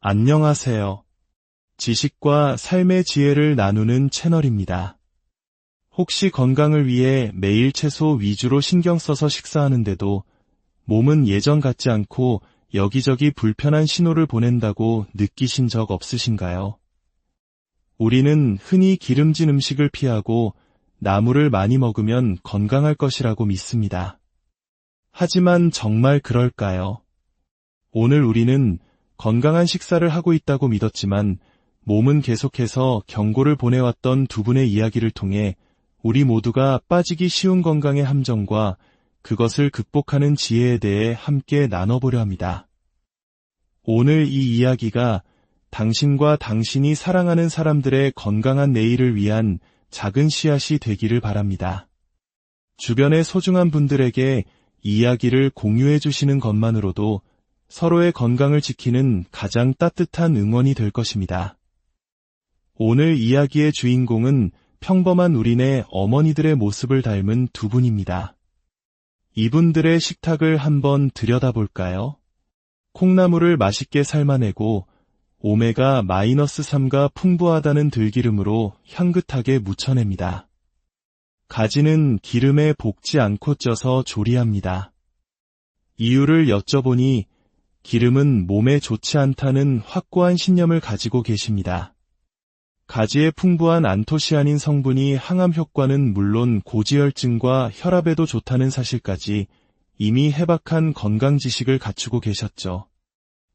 안녕하세요. 지식과 삶의 지혜를 나누는 채널입니다. 혹시 건강을 위해 매일 채소 위주로 신경 써서 식사하는데도 몸은 예전 같지 않고 여기저기 불편한 신호를 보낸다고 느끼신 적 없으신가요? 우리는 흔히 기름진 음식을 피하고 나물을 많이 먹으면 건강할 것이라고 믿습니다. 하지만 정말 그럴까요? 오늘 우리는 건강한 식사를 하고 있다고 믿었지만 몸은 계속해서 경고를 보내왔던 두 분의 이야기를 통해 우리 모두가 빠지기 쉬운 건강의 함정과 그것을 극복하는 지혜에 대해 함께 나눠보려 합니다. 오늘 이 이야기가 당신과 당신이 사랑하는 사람들의 건강한 내일을 위한 작은 씨앗이 되기를 바랍니다. 주변의 소중한 분들에게 이야기를 공유해 주시는 것만으로도 서로의 건강을 지키는 가장 따뜻한 응원이 될 것입니다. 오늘 이야기의 주인공은 평범한 우리네 어머니들의 모습을 닮은 두 분입니다. 이분들의 식탁을 한번 들여다볼까요? 콩나물을 맛있게 삶아내고 오메가-3가 풍부하다는 들기름으로 향긋하게 무쳐냅니다. 가지는 기름에 볶지 않고 쪄서 조리합니다. 이유를 여쭤보니 기름은 몸에 좋지 않다는 확고한 신념을 가지고 계십니다. 가지의 풍부한 안토시아닌 성분이 항암 효과는 물론 고지혈증과 혈압에도 좋다는 사실까지 이미 해박한 건강 지식을 갖추고 계셨죠.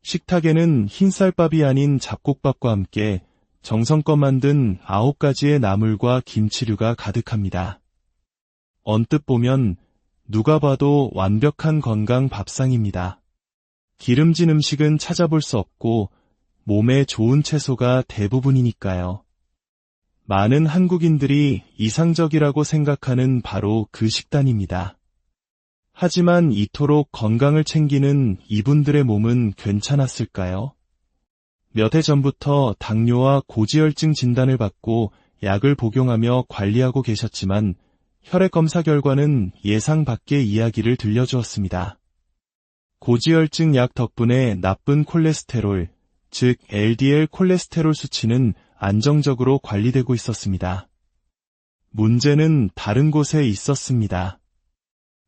식탁에는 흰쌀밥이 아닌 잡곡밥과 함께 정성껏 만든 9가지의 나물과 김치류가 가득합니다. 언뜻 보면 누가 봐도 완벽한 건강 밥상입니다. 기름진 음식은 찾아볼 수 없고 몸에 좋은 채소가 대부분이니까요. 많은 한국인들이 이상적이라고 생각하는 바로 그 식단입니다. 하지만 이토록 건강을 챙기는 이분들의 몸은 괜찮았을까요? 몇 해 전부터 당뇨와 고지혈증 진단을 받고 약을 복용하며 관리하고 계셨지만 혈액 검사 결과는 예상 밖의 이야기를 들려주었습니다. 고지혈증 약 덕분에 나쁜 콜레스테롤, 즉 LDL 콜레스테롤 수치는 안정적으로 관리되고 있었습니다. 문제는 다른 곳에 있었습니다.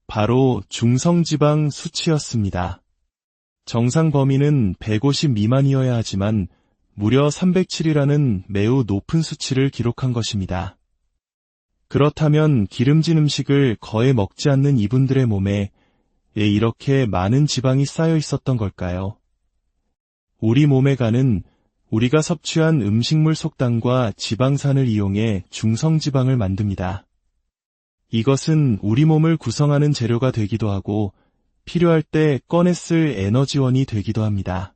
바로 중성지방 수치였습니다. 정상 범위는 150 미만이어야 하지만 무려 307이라는 매우 높은 수치를 기록한 것입니다. 그렇다면 기름진 음식을 거의 먹지 않는 이분들의 몸에 왜 이렇게 많은 지방이 쌓여 있었던 걸까요? 우리 몸의 간은 우리가 섭취한 음식물 속당과 지방산을 이용해 중성지방을 만듭니다. 이것은 우리 몸을 구성하는 재료가 되기도 하고 필요할 때 꺼내 쓸 에너지원이 되기도 합니다.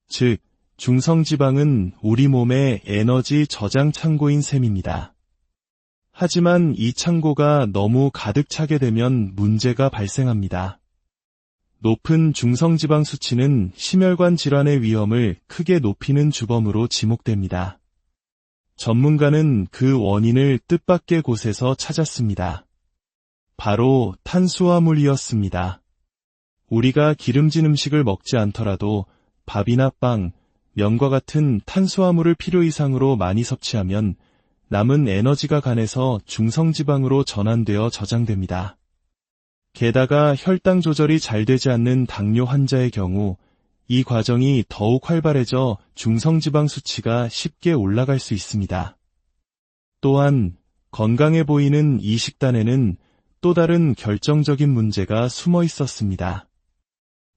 즉, 중성지방은 우리 몸의 에너지 저장 창고인 셈입니다. 하지만 이 창고가 너무 가득 차게 되면 문제가 발생합니다. 높은 중성지방 수치는 심혈관 질환의 위험을 크게 높이는 주범으로 지목됩니다. 전문가는 그 원인을 뜻밖의 곳에서 찾았습니다. 바로 탄수화물이었습니다. 우리가 기름진 음식을 먹지 않더라도 밥이나 빵, 면과 같은 탄수화물을 필요 이상으로 많이 섭취하면 남은 에너지가 간에서 중성지방으로 전환되어 저장됩니다. 게다가 혈당 조절이 잘 되지 않는 당뇨 환자의 경우 이 과정이 더욱 활발해져 중성지방 수치가 쉽게 올라갈 수 있습니다. 또한 건강해 보이는 이 식단에는 또 다른 결정적인 문제가 숨어 있었습니다.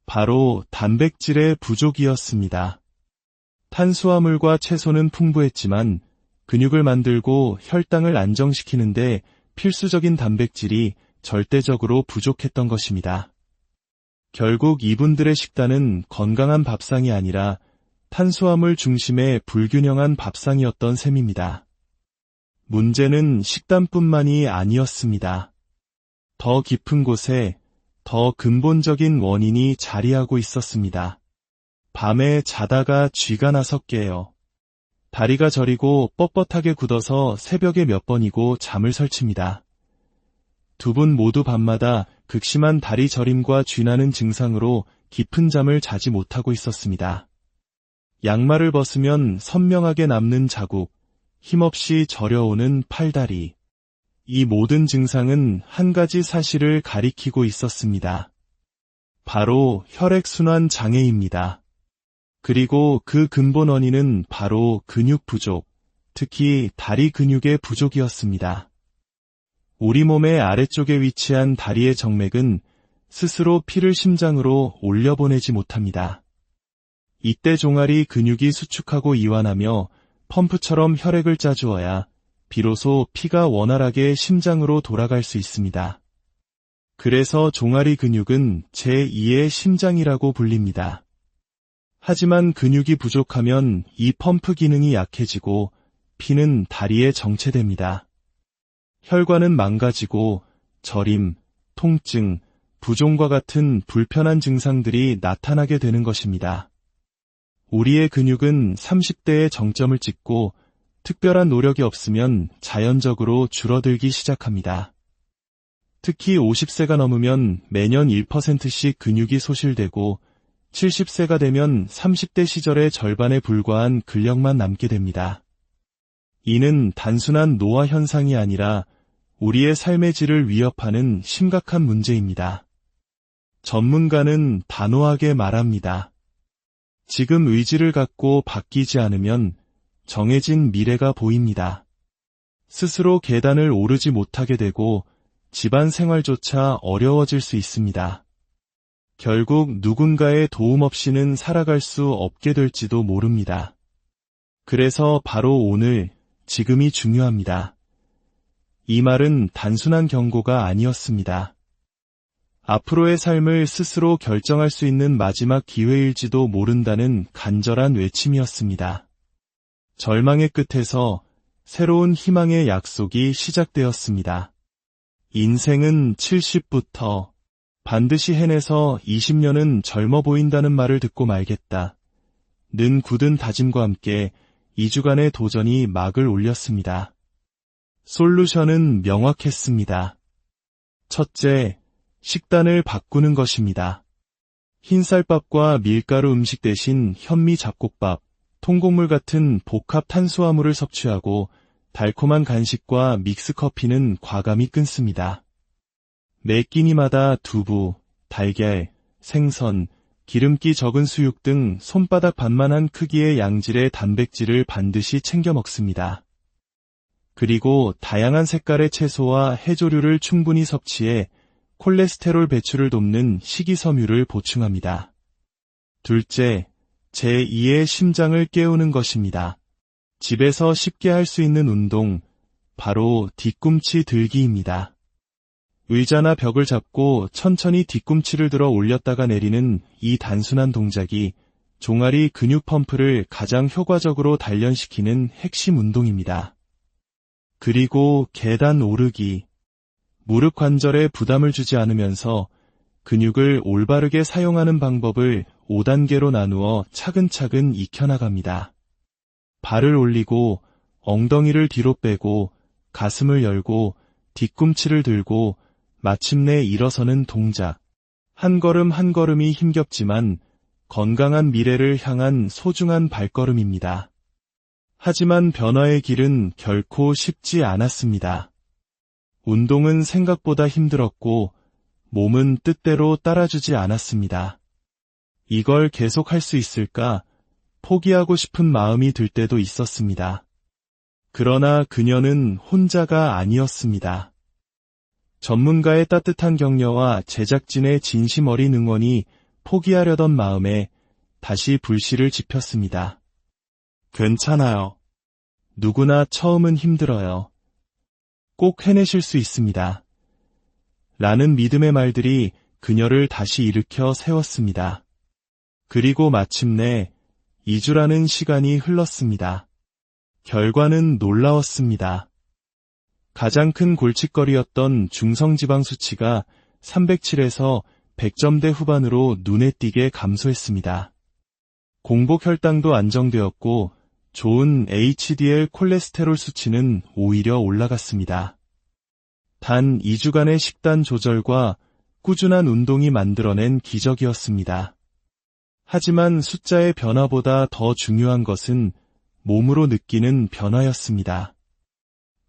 바로 단백질의 부족이었습니다. 탄수화물과 채소는 풍부했지만 근육을 만들고 혈당을 안정시키는데 필수적인 단백질이 절대적으로 부족했던 것입니다. 결국 이분들의 식단은 건강한 밥상이 아니라 탄수화물 중심의 불균형한 밥상이었던 셈입니다. 문제는 식단뿐만이 아니었습니다. 더 깊은 곳에 더 근본적인 원인이 자리하고 있었습니다. 밤에 자다가 쥐가 나서 깨요. 다리가 저리고 뻣뻣하게 굳어서 새벽에 몇 번이고 잠을 설칩니다. 두 분 모두 밤마다 극심한 다리 저림과 쥐나는 증상으로 깊은 잠을 자지 못하고 있었습니다. 양말을 벗으면 선명하게 남는 자국, 힘없이 저려오는 팔다리. 이 모든 증상은 한 가지 사실을 가리키고 있었습니다. 바로 혈액순환 장애입니다. 그리고 그 근본 원인은 바로 근육 부족, 특히 다리 근육의 부족이었습니다. 우리 몸의 아래쪽에 위치한 다리의 정맥은 스스로 피를 심장으로 올려보내지 못합니다. 이때 종아리 근육이 수축하고 이완하며 펌프처럼 혈액을 짜주어야 비로소 피가 원활하게 심장으로 돌아갈 수 있습니다. 그래서 종아리 근육은 제2의 심장이라고 불립니다. 하지만 근육이 부족하면 이 펌프 기능이 약해지고 피는 다리에 정체됩니다. 혈관은 망가지고 저림, 통증, 부종과 같은 불편한 증상들이 나타나게 되는 것입니다. 우리의 근육은 30대의 정점을 찍고 특별한 노력이 없으면 자연적으로 줄어들기 시작합니다. 특히 50세가 넘으면 매년 1%씩 근육이 소실되고 70세가 되면 30대 시절의 절반에 불과한 근력만 남게 됩니다. 이는 단순한 노화 현상이 아니라 우리의 삶의 질을 위협하는 심각한 문제입니다. 전문가는 단호하게 말합니다. 지금 의지를 갖고 바뀌지 않으면 정해진 미래가 보입니다. 스스로 계단을 오르지 못하게 되고 집안 생활조차 어려워질 수 있습니다. 결국 누군가의 도움 없이는 살아갈 수 없게 될지도 모릅니다. 그래서 바로 오늘, 지금이 중요합니다. 이 말은 단순한 경고가 아니었습니다. 앞으로의 삶을 스스로 결정할 수 있는 마지막 기회일지도 모른다는 간절한 외침이었습니다. 절망의 끝에서 새로운 희망의 약속이 시작되었습니다. 인생은 70부터 반드시 해내서 20년은 젊어 보인다는 말을 듣고 말겠다. 는 굳은 다짐과 함께 2주간의 도전이 막을 올렸습니다. 솔루션은 명확했습니다. 첫째, 식단을 바꾸는 것입니다. 흰쌀밥과 밀가루 음식 대신 현미 잡곡밥, 통곡물 같은 복합 탄수화물을 섭취하고 달콤한 간식과 믹스커피는 과감히 끊습니다. 매 끼니마다 두부, 달걀, 생선, 기름기 적은 수육 등 손바닥 반만한 크기의 양질의 단백질을 반드시 챙겨 먹습니다. 그리고 다양한 색깔의 채소와 해조류를 충분히 섭취해 콜레스테롤 배출을 돕는 식이섬유를 보충합니다. 둘째, 제2의 심장을 깨우는 것입니다. 집에서 쉽게 할 수 있는 운동, 바로 뒤꿈치 들기입니다. 의자나 벽을 잡고 천천히 뒤꿈치를 들어 올렸다가 내리는 이 단순한 동작이 종아리 근육 펌프를 가장 효과적으로 단련시키는 핵심 운동입니다. 그리고 계단 오르기. 무릎 관절에 부담을 주지 않으면서 근육을 올바르게 사용하는 방법을 5단계로 나누어 차근차근 익혀나갑니다. 발을 올리고 엉덩이를 뒤로 빼고 가슴을 열고 뒤꿈치를 들고 마침내 일어서는 동작. 한 걸음 한 걸음이 힘겹지만 건강한 미래를 향한 소중한 발걸음입니다. 하지만 변화의 길은 결코 쉽지 않았습니다. 운동은 생각보다 힘들었고 몸은 뜻대로 따라주지 않았습니다. 이걸 계속할 수 있을까? 포기하고 싶은 마음이 들 때도 있었습니다. 그러나 그녀는 혼자가 아니었습니다. 전문가의 따뜻한 격려와 제작진의 진심 어린 응원이 포기하려던 마음에 다시 불씨를 지폈습니다. 괜찮아요. 누구나 처음은 힘들어요. 꼭 해내실 수 있습니다. 라는 믿음의 말들이 그녀를 다시 일으켜 세웠습니다. 그리고 마침내 2주라는 시간이 흘렀습니다. 결과는 놀라웠습니다. 가장 큰 골칫거리였던 중성지방 수치가 307에서 100점대 후반으로 눈에 띄게 감소했습니다. 공복 혈당도 안정되었고 좋은 HDL 콜레스테롤 수치는 오히려 올라갔습니다. 단 2주간의 식단 조절과 꾸준한 운동이 만들어낸 기적이었습니다. 하지만 숫자의 변화보다 더 중요한 것은 몸으로 느끼는 변화였습니다.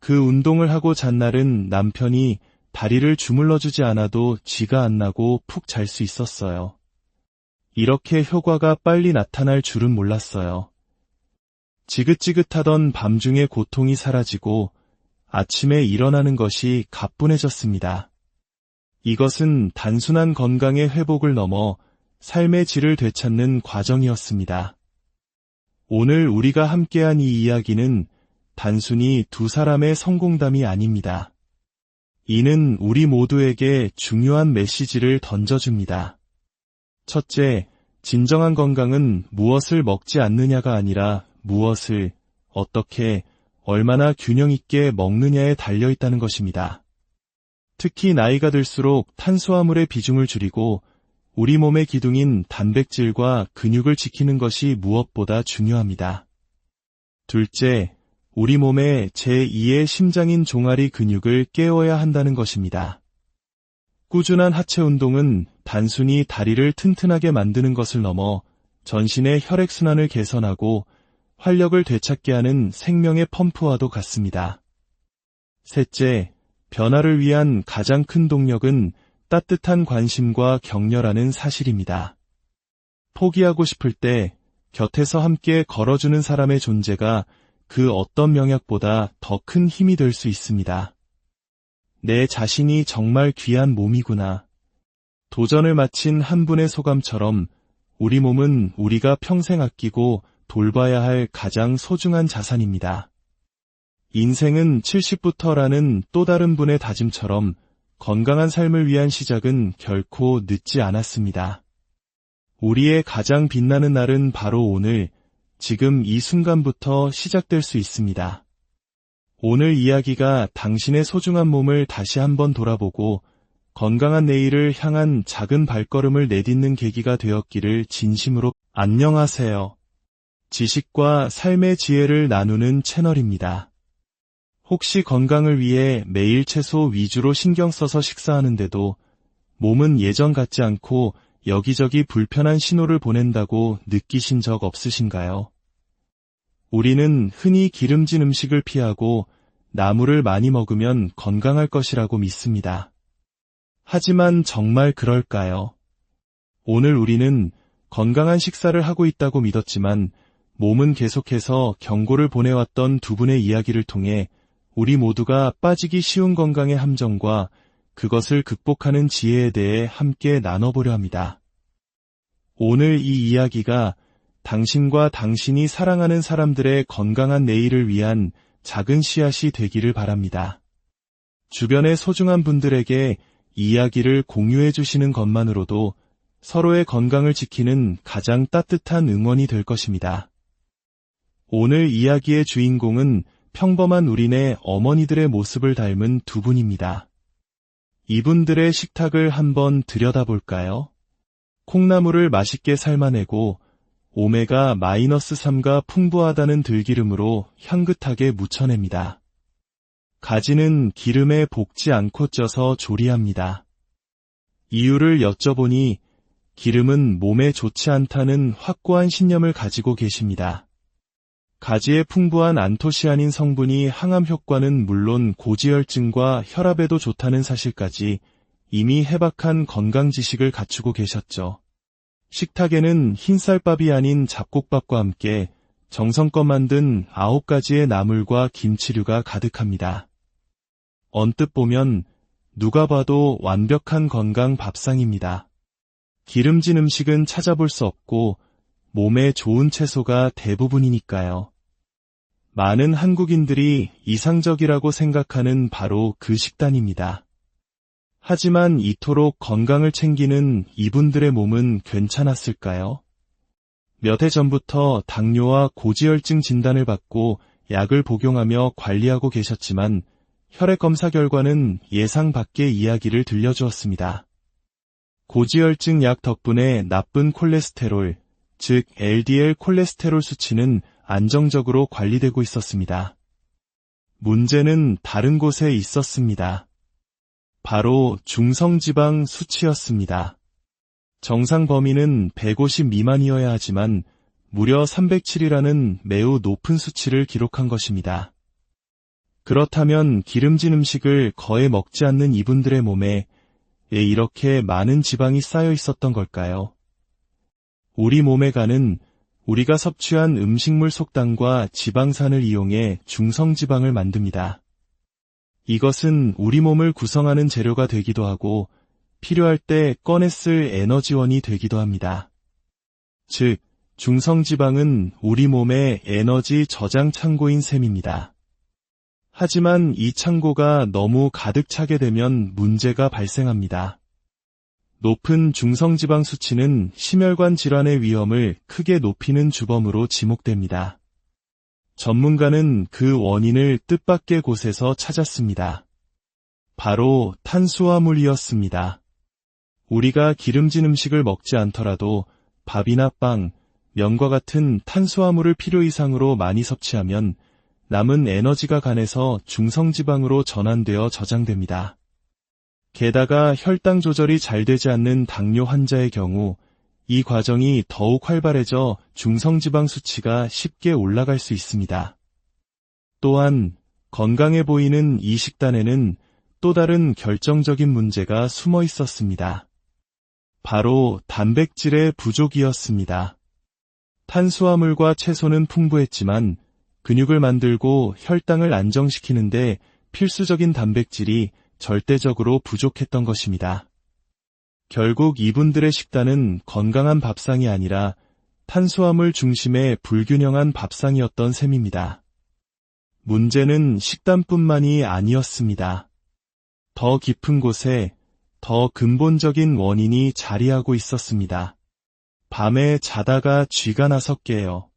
그 운동을 하고 잔 날은 남편이 다리를 주물러주지 않아도 쥐가 안 나고 푹 잘 수 있었어요. 이렇게 효과가 빨리 나타날 줄은 몰랐어요. 지긋지긋하던 밤중의 고통이 사라지고 아침에 일어나는 것이 가뿐해졌습니다. 이것은 단순한 건강의 회복을 넘어 삶의 질을 되찾는 과정이었습니다. 오늘 우리가 함께한 이 이야기는 단순히 두 사람의 성공담이 아닙니다. 이는 우리 모두에게 중요한 메시지를 던져줍니다. 첫째, 진정한 건강은 무엇을 먹지 않느냐가 아니라 무엇을, 어떻게, 얼마나 균형 있게 먹느냐에 달려있다는 것입니다. 특히 나이가 들수록 탄수화물의 비중을 줄이고 우리 몸의 기둥인 단백질과 근육을 지키는 것이 무엇보다 중요합니다. 둘째, 우리 몸의 제2의 심장인 종아리 근육을 깨워야 한다는 것입니다. 꾸준한 하체 운동은 단순히 다리를 튼튼하게 만드는 것을 넘어 전신의 혈액순환을 개선하고 활력을 되찾게 하는 생명의 펌프와도 같습니다. 셋째, 변화를 위한 가장 큰 동력은 따뜻한 관심과 격려라는 사실입니다. 포기하고 싶을 때 곁에서 함께 걸어주는 사람의 존재가 그 어떤 명약보다 더 큰 힘이 될 수 있습니다. 내 자신이 정말 귀한 몸이구나. 도전을 마친 한 분의 소감처럼 우리 몸은 우리가 평생 아끼고 돌봐야 할 가장 소중한 자산입니다. 인생은 70부터라는 또 다른 분의 다짐처럼 건강한 삶을 위한 시작은 결코 늦지 않았습니다. 우리의 가장 빛나는 날은 바로 오늘, 지금 이 순간부터 시작될 수 있습니다. 오늘 이야기가 당신의 소중한 몸을 다시 한번 돌아보고 건강한 내일을 향한 작은 발걸음을 내딛는 계기가 되었기를 진심으로. 안녕하세요. 지식과 삶의 지혜를 나누는 채널입니다. 혹시 건강을 위해 매일 채소 위주로 신경 써서 식사하는데도 몸은 예전 같지 않고 여기저기 불편한 신호를 보낸다고 느끼신 적 없으신가요? 우리는 흔히 기름진 음식을 피하고 나물을 많이 먹으면 건강할 것이라고 믿습니다. 하지만 정말 그럴까요? 오늘 우리는 건강한 식사를 하고 있다고 믿었지만 몸은 계속해서 경고를 보내왔던 두 분의 이야기를 통해 우리 모두가 빠지기 쉬운 건강의 함정과 그것을 극복하는 지혜에 대해 함께 나눠보려 합니다. 오늘 이 이야기가 당신과 당신이 사랑하는 사람들의 건강한 내일을 위한 작은 씨앗이 되기를 바랍니다. 주변의 소중한 분들에게 이야기를 공유해 주시는 것만으로도 서로의 건강을 지키는 가장 따뜻한 응원이 될 것입니다. 오늘 이야기의 주인공은 평범한 우리네 어머니들의 모습을 닮은 두 분입니다. 이분들의 식탁을 한번 들여다볼까요? 콩나물을 맛있게 삶아내고 오메가-3가 풍부하다는 들기름으로 향긋하게 무쳐냅니다. 가지는 기름에 볶지 않고 쪄서 조리합니다. 이유를 여쭤보니 기름은 몸에 좋지 않다는 확고한 신념을 가지고 계십니다. 가지의 풍부한 안토시아닌 성분이 항암 효과는 물론 고지혈증과 혈압에도 좋다는 사실까지 이미 해박한 건강 지식을 갖추고 계셨죠. 식탁에는 흰쌀밥이 아닌 잡곡밥과 함께 정성껏 만든 9가지의 나물과 김치류가 가득합니다. 언뜻 보면 누가 봐도 완벽한 건강 밥상입니다. 기름진 음식은 찾아볼 수 없고 몸에 좋은 채소가 대부분이니까요. 많은 한국인들이 이상적이라고 생각하는 바로 그 식단입니다. 하지만 이토록 건강을 챙기는 이분들의 몸은 괜찮았을까요? 몇 해 전부터 당뇨와 고지혈증 진단을 받고 약을 복용하며 관리하고 계셨지만 혈액 검사 결과는 예상 밖의 이야기를 들려주었습니다. 고지혈증 약 덕분에 나쁜 콜레스테롤, 즉 LDL 콜레스테롤 수치는 안정적으로 관리되고 있었습니다. 문제는 다른 곳에 있었습니다. 바로 중성지방 수치였습니다. 정상 범위는 150 미만이어야 하지만 무려 307이라는 매우 높은 수치를 기록한 것입니다. 그렇다면 기름진 음식을 거의 먹지 않는 이분들의 몸에 왜 이렇게 많은 지방이 쌓여 있었던 걸까요? 우리 몸의 간은 우리가 섭취한 음식물 속당과 지방산을 이용해 중성지방을 만듭니다. 이것은 우리 몸을 구성하는 재료가 되기도 하고 필요할 때 꺼내 쓸 에너지원이 되기도 합니다. 즉, 중성지방은 우리 몸의 에너지 저장 창고인 셈입니다. 하지만 이 창고가 너무 가득 차게 되면 문제가 발생합니다. 높은 중성지방 수치는 심혈관 질환의 위험을 크게 높이는 주범으로 지목됩니다. 전문가는 그 원인을 뜻밖의 곳에서 찾았습니다. 바로 탄수화물이었습니다. 우리가 기름진 음식을 먹지 않더라도 밥이나 빵, 면과 같은 탄수화물을 필요 이상으로 많이 섭취하면 남은 에너지가 간에서 중성지방으로 전환되어 저장됩니다. 게다가 혈당 조절이 잘 되지 않는 당뇨 환자의 경우 이 과정이 더욱 활발해져 중성지방 수치가 쉽게 올라갈 수 있습니다. 또한 건강해 보이는 이 식단에는 또 다른 결정적인 문제가 숨어 있었습니다. 바로 단백질의 부족이었습니다. 탄수화물과 채소는 풍부했지만 근육을 만들고 혈당을 안정시키는데 필수적인 단백질이 절대적으로 부족했던 것입니다. 결국 이분들의 식단은 건강한 밥상이 아니라 탄수화물 중심의 불균형한 밥상이었던 셈입니다. 문제는 식단뿐만이 아니었습니다. 더 깊은 곳에 더 근본적인 원인이 자리하고 있었습니다. 밤에 자다가 쥐가 나서 깨요.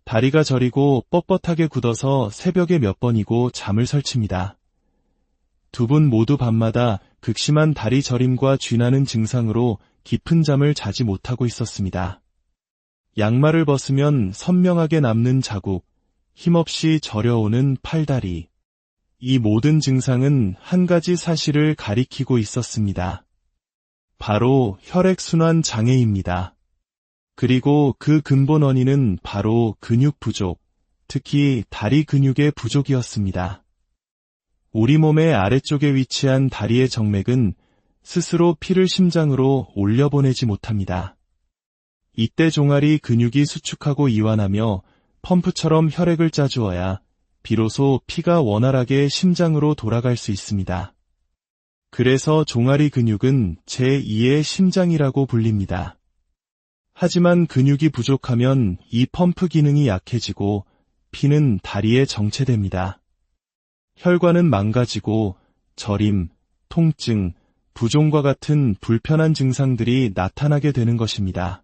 다리가 저리고 뻣뻣하게 굳어서 새벽에 몇 번이고 잠을 설칩니다. 두 분 모두 밤마다 극심한 다리 저림과 쥐나는 증상으로 깊은 잠을 자지 못하고 있었습니다. 양말을 벗으면 선명하게 남는 자국, 힘없이 저려오는 팔다리. 이 모든 증상은 한 가지 사실을 가리키고 있었습니다. 바로 혈액순환 장애입니다. 그리고 그 근본 원인은 바로 근육 부족, 특히 다리 근육의 부족이었습니다. 우리 몸의 아래쪽에 위치한 다리의 정맥은 스스로 피를 심장으로 올려보내지 못합니다. 이때 종아리 근육이 수축하고 이완하며 펌프처럼 혈액을 짜주어야 비로소 피가 원활하게 심장으로 돌아갈 수 있습니다. 그래서 종아리 근육은 제2의 심장이라고 불립니다. 하지만 근육이 부족하면 이 펌프 기능이 약해지고 피는 다리에 정체됩니다. 혈관은 망가지고 저림, 통증, 부종과 같은 불편한 증상들이 나타나게 되는 것입니다.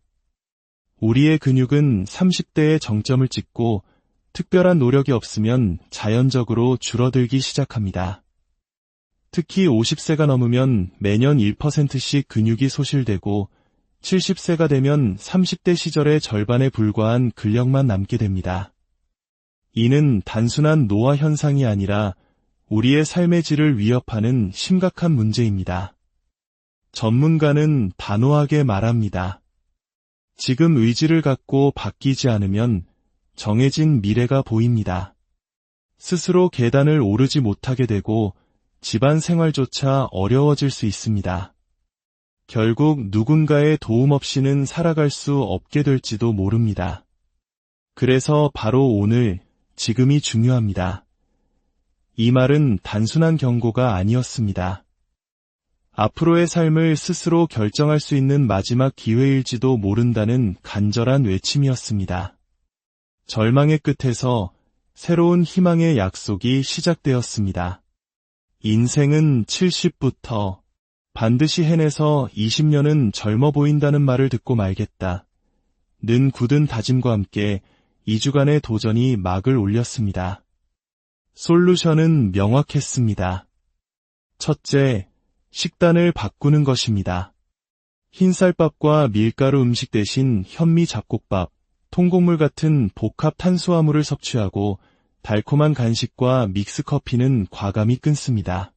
우리의 근육은 30대에 정점을 찍고 특별한 노력이 없으면 자연적으로 줄어들기 시작합니다. 특히 50세가 넘으면 매년 1%씩 근육이 소실되고 70세가 되면 30대 시절의 절반에 불과한 근력만 남게 됩니다. 이는 단순한 노화 현상이 아니라 우리의 삶의 질을 위협하는 심각한 문제입니다. 전문가는 단호하게 말합니다. 지금 의지를 갖고 바뀌지 않으면 정해진 미래가 보입니다. 스스로 계단을 오르지 못하게 되고 집안 생활조차 어려워질 수 있습니다. 결국 누군가의 도움 없이는 살아갈 수 없게 될지도 모릅니다. 그래서 바로 오늘, 지금이 중요합니다. 이 말은 단순한 경고가 아니었습니다. 앞으로의 삶을 스스로 결정할 수 있는 마지막 기회일지도 모른다는 간절한 외침이었습니다. 절망의 끝에서 새로운 희망의 약속이 시작되었습니다. 인생은 70부터 반드시 해내서 20년은 젊어 보인다는 말을 듣고 말겠다. 는 굳은 다짐과 함께 2주간의 도전이 막을 올렸습니다. 솔루션은 명확했습니다. 첫째, 식단을 바꾸는 것입니다. 흰쌀밥과 밀가루 음식 대신 현미 잡곡밥, 통곡물 같은 복합 탄수화물을 섭취하고 달콤한 간식과 믹스커피는 과감히 끊습니다.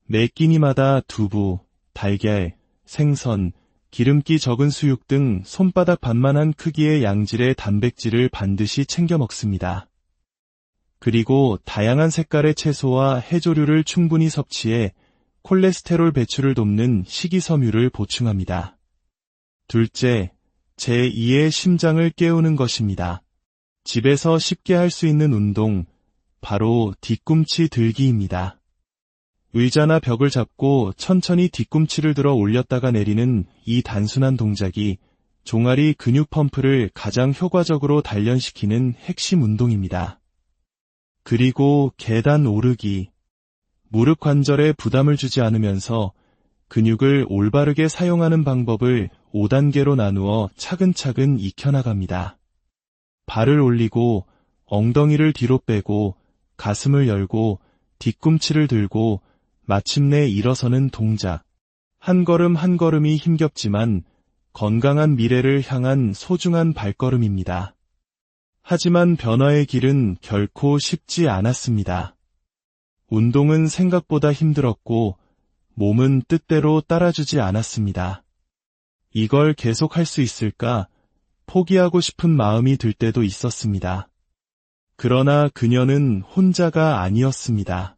매 끼니마다 두부, 달걀, 생선, 기름기 적은 수육 등 손바닥 반만한 크기의 양질의 단백질을 반드시 챙겨 먹습니다. 그리고 다양한 색깔의 채소와 해조류를 충분히 섭취해 콜레스테롤 배출을 돕는 식이섬유를 보충합니다. 둘째, 제2의 심장을 깨우는 것입니다. 집에서 쉽게 할 수 있는 운동, 바로 뒤꿈치 들기입니다. 의자나 벽을 잡고 천천히 뒤꿈치를 들어 올렸다가 내리는 이 단순한 동작이 종아리 근육 펌프를 가장 효과적으로 단련시키는 핵심 운동입니다. 그리고 계단 오르기. 무릎 관절에 부담을 주지 않으면서 근육을 올바르게 사용하는 방법을 5단계로 나누어 차근차근 익혀나갑니다. 발을 올리고 엉덩이를 뒤로 빼고 가슴을 열고 뒤꿈치를 들고 마침내 일어서는 동작. 한 걸음 한 걸음이 힘겹지만 건강한 미래를 향한 소중한 발걸음입니다. 하지만 변화의 길은 결코 쉽지 않았습니다. 운동은 생각보다 힘들었고 몸은 뜻대로 따라주지 않았습니다. 이걸 계속할 수 있을까? 포기하고 싶은 마음이 들 때도 있었습니다. 그러나 그녀는 혼자가 아니었습니다.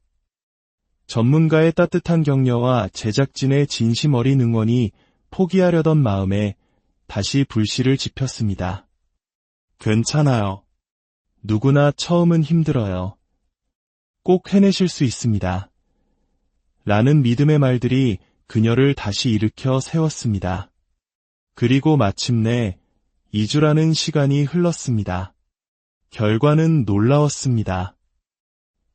전문가의 따뜻한 격려와 제작진의 진심 어린 응원이 포기하려던 마음에 다시 불씨를 지폈습니다. 괜찮아요. 누구나 처음은 힘들어요. 꼭 해내실 수 있습니다. 라는 믿음의 말들이 그녀를 다시 일으켜 세웠습니다. 그리고 마침내 2주라는 시간이 흘렀습니다. 결과는 놀라웠습니다.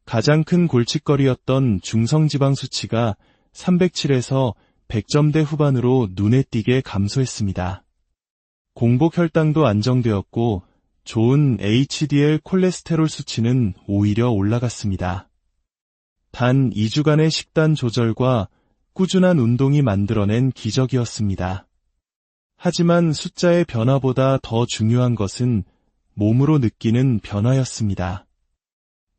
가장 큰 골칫거리였던 중성지방 수치가 307에서 100점대 후반으로 눈에 띄게 감소했습니다. 공복 혈당도 안정되었고 좋은 HDL 콜레스테롤 수치는 오히려 올라갔습니다. 단 2주간의 식단 조절과 꾸준한 운동이 만들어낸 기적이었습니다. 하지만 숫자의 변화보다 더 중요한 것은 몸으로 느끼는 변화였습니다.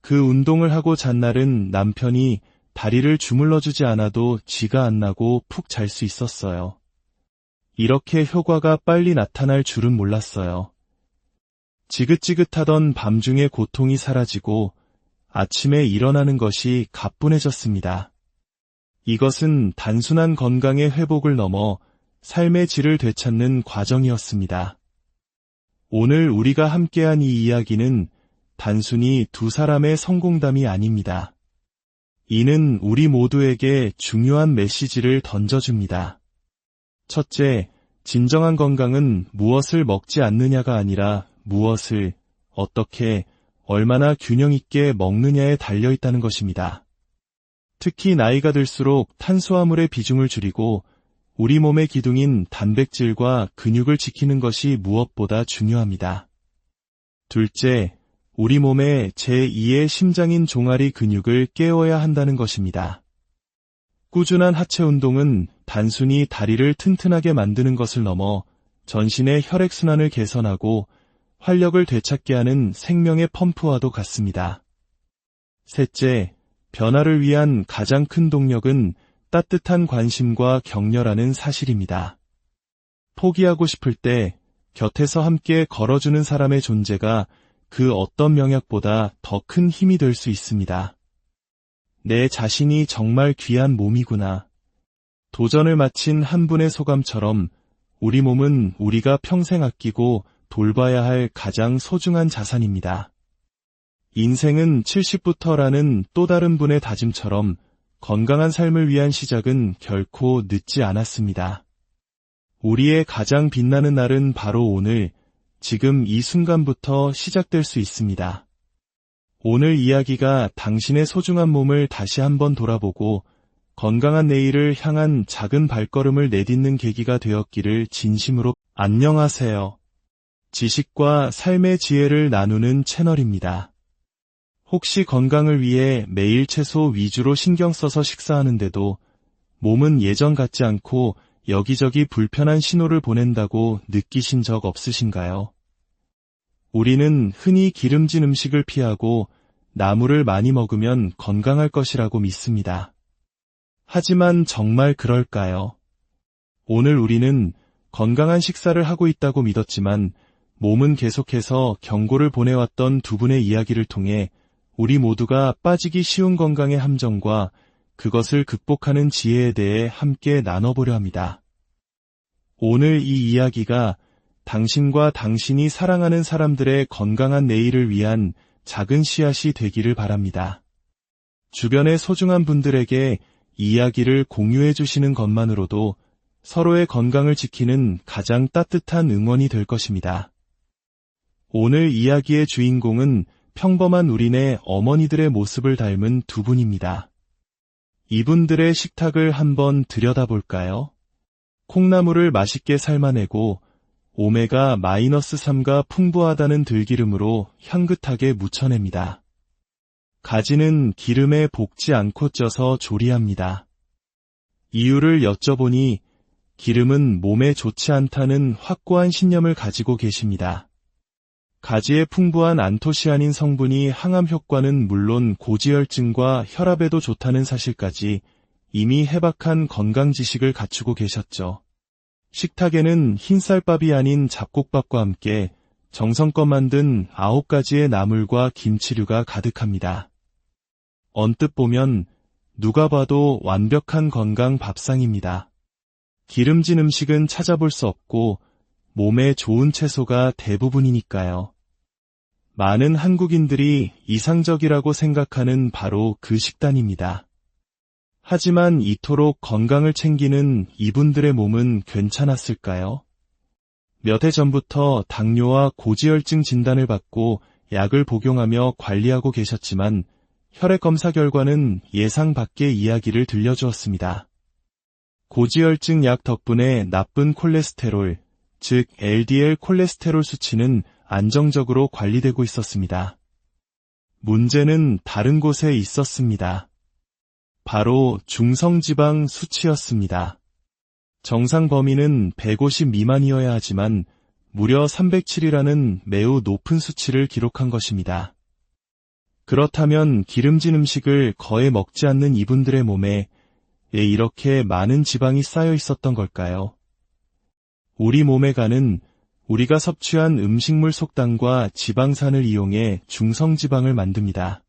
그 운동을 하고 잔날은 남편이 다리를 주물러주지 않아도 쥐가 안 나고 푹 잘 수 있었어요. 이렇게 효과가 빨리 나타날 줄은 몰랐어요. 지긋지긋하던 밤중의 고통이 사라지고 아침에 일어나는 것이 가뿐해졌습니다. 이것은 단순한 건강의 회복을 넘어 삶의 질을 되찾는 과정이었습니다. 오늘 우리가 함께한 이 이야기는 단순히 두 사람의 성공담이 아닙니다. 이는 우리 모두에게 중요한 메시지를 던져줍니다. 첫째, 진정한 건강은 무엇을 먹지 않느냐가 아니라 무엇을, 어떻게, 얼마나 균형 있게 먹느냐에 달려있다는 것입니다. 특히 나이가 들수록 탄수화물의 비중을 줄이고 우리 몸의 기둥인 단백질과 근육을 지키는 것이 무엇보다 중요합니다. 둘째, 우리 몸의 제2의 심장인 종아리 근육을 깨워야 한다는 것입니다. 꾸준한 하체 운동은 단순히 다리를 튼튼하게 만드는 것을 넘어 전신의 혈액순환을 개선하고 활력을 되찾게 하는 생명의 펌프와도 같습니다. 셋째, 변화를 위한 가장 큰 동력은 따뜻한 관심과 격려라는 사실입니다. 포기하고 싶을 때 곁에서 함께 걸어주는 사람의 존재가 그 어떤 명약보다 더 큰 힘이 될 수 있습니다. 내 자신이 정말 귀한 몸이구나. 도전을 마친 한 분의 소감처럼 우리 몸은 우리가 평생 아끼고 돌봐야 할 가장 소중한 자산입니다. 인생은 70부터라는 또 다른 분의 다짐처럼 건강한 삶을 위한 시작은 결코 늦지 않았습니다. 우리의 가장 빛나는 날은 바로 오늘, 지금 이 순간부터 시작될 수 있습니다. 오늘 이야기가 당신의 소중한 몸을 다시 한번 돌아보고 건강한 내일을 향한 작은 발걸음을 내딛는 계기가 되었기를 진심으로. 안녕하세요. 지식과 삶의 지혜를 나누는 채널입니다. 혹시 건강을 위해 매일 채소 위주로 신경 써서 식사하는데도 몸은 예전 같지 않고 여기저기 불편한 신호를 보낸다고 느끼신 적 없으신가요? 우리는 흔히 기름진 음식을 피하고 나물을 많이 먹으면 건강할 것이라고 믿습니다. 하지만 정말 그럴까요? 오늘 우리는 건강한 식사를 하고 있다고 믿었지만 몸은 계속해서 경고를 보내왔던 두 분의 이야기를 통해 우리 모두가 빠지기 쉬운 건강의 함정과 그것을 극복하는 지혜에 대해 함께 나눠보려 합니다. 오늘 이 이야기가 당신과 당신이 사랑하는 사람들의 건강한 내일을 위한 작은 씨앗이 되기를 바랍니다. 주변의 소중한 분들에게 이야기를 공유해 주시는 것만으로도 서로의 건강을 지키는 가장 따뜻한 응원이 될 것입니다. 오늘 이야기의 주인공은 평범한 우리네 어머니들의 모습을 닮은 두 분입니다. 이분들의 식탁을 한번 들여다볼까요? 콩나물을 맛있게 삶아내고 오메가-3가 풍부하다는 들기름으로 향긋하게 무쳐냅니다. 가지는 기름에 볶지 않고 쪄서 조리합니다. 이유를 여쭤보니 기름은 몸에 좋지 않다는 확고한 신념을 가지고 계십니다. 가지의 풍부한 안토시아닌 성분이 항암 효과는 물론 고지혈증과 혈압에도 좋다는 사실까지 이미 해박한 건강 지식을 갖추고 계셨죠. 식탁에는 흰쌀밥이 아닌 잡곡밥과 함께 정성껏 만든 9가지의 나물과 김치류가 가득합니다. 언뜻 보면 누가 봐도 완벽한 건강 밥상입니다. 기름진 음식은 찾아볼 수 없고 몸에 좋은 채소가 대부분이니까요. 많은 한국인들이 이상적이라고 생각하는 바로 그 식단입니다. 하지만 이토록 건강을 챙기는 이분들의 몸은 괜찮았을까요? 몇 해 전부터 당뇨와 고지혈증 진단을 받고 약을 복용하며 관리하고 계셨지만 혈액 검사 결과는 예상 밖의 이야기를 들려주었습니다. 고지혈증 약 덕분에 나쁜 콜레스테롤, 즉 LDL 콜레스테롤 수치는 안정적으로 관리되고 있었습니다. 문제는 다른 곳에 있었습니다. 바로 중성지방 수치였습니다. 정상 범위는 150 미만이어야 하지만 무려 307이라는 매우 높은 수치를 기록한 것입니다. 그렇다면 기름진 음식을 거의 먹지 않는 이분들의 몸에 왜 이렇게 많은 지방이 쌓여 있었던 걸까요? 우리 몸에 가는 우리가 섭취한 음식물 속당과 지방산을 이용해 중성지방을 만듭니다.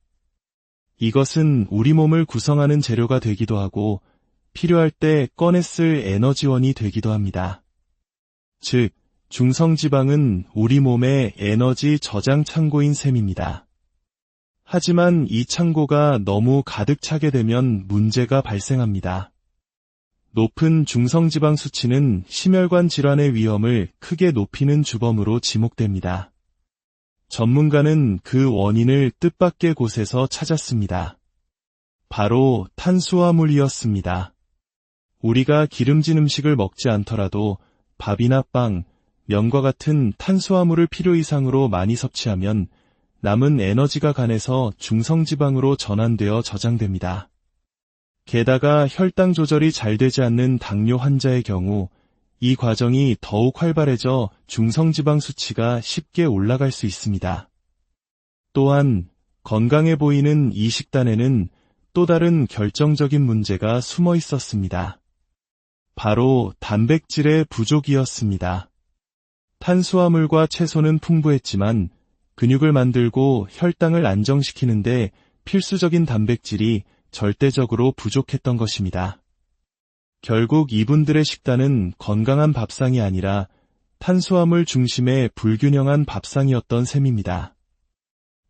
이것은 우리 몸을 구성하는 재료가 되기도 하고 필요할 때 꺼내 쓸 에너지원이 되기도 합니다. 즉, 중성지방은 우리 몸의 에너지 저장 창고인 셈입니다. 하지만 이 창고가 너무 가득 차게 되면 문제가 발생합니다. 높은 중성지방 수치는 심혈관 질환의 위험을 크게 높이는 주범으로 지목됩니다. 전문가는 그 원인을 뜻밖의 곳에서 찾았습니다. 바로 탄수화물이었습니다. 우리가 기름진 음식을 먹지 않더라도 밥이나 빵, 면과 같은 탄수화물을 필요 이상으로 많이 섭취하면 남은 에너지가 간에서 중성지방으로 전환되어 저장됩니다. 게다가 혈당 조절이 잘 되지 않는 당뇨 환자의 경우 이 과정이 더욱 활발해져 중성지방 수치가 쉽게 올라갈 수 있습니다. 또한 건강해 보이는 이 식단에는 또 다른 결정적인 문제가 숨어 있었습니다. 바로 단백질의 부족이었습니다. 탄수화물과 채소는 풍부했지만 근육을 만들고 혈당을 안정시키는데 필수적인 단백질이 절대적으로 부족했던 것입니다. 결국 이분들의 식단은 건강한 밥상이 아니라 탄수화물 중심의 불균형한 밥상이었던 셈입니다.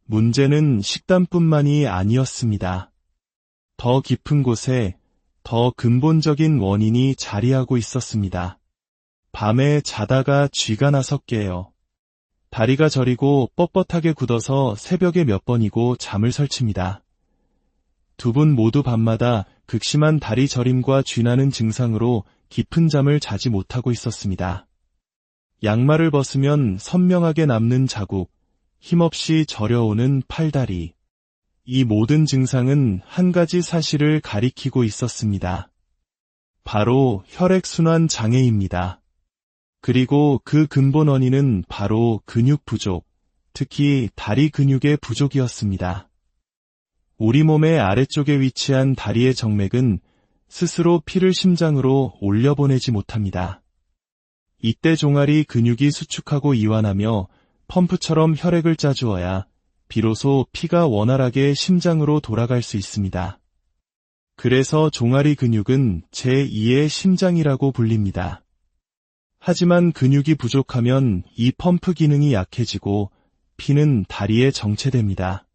문제는 식단뿐만이 아니었습니다. 더 깊은 곳에 더 근본적인 원인이 자리하고 있었습니다. 밤에 자다가 쥐가 나서 깨요. 다리가 저리고 뻣뻣하게 굳어서 새벽에 몇 번이고 잠을 설칩니다. 두 분 모두 밤마다 극심한 다리 저림과 쥐나는 증상으로 깊은 잠을 자지 못하고 있었습니다. 양말을 벗으면 선명하게 남는 자국, 힘없이 저려오는 팔다리. 이 모든 증상은 한 가지 사실을 가리키고 있었습니다. 바로 혈액순환 장애입니다. 그리고 그 근본 원인은 바로 근육 부족, 특히 다리 근육의 부족이었습니다. 우리 몸의 아래쪽에 위치한 다리의 정맥은 스스로 피를 심장으로 올려보내지 못합니다. 이때 종아리 근육이 수축하고 이완하며 펌프처럼 혈액을 짜주어야 비로소 피가 원활하게 심장으로 돌아갈 수 있습니다. 그래서 종아리 근육은 제2의 심장이라고 불립니다. 하지만 근육이 부족하면 이 펌프 기능이 약해지고 피는 다리에 정체됩니다.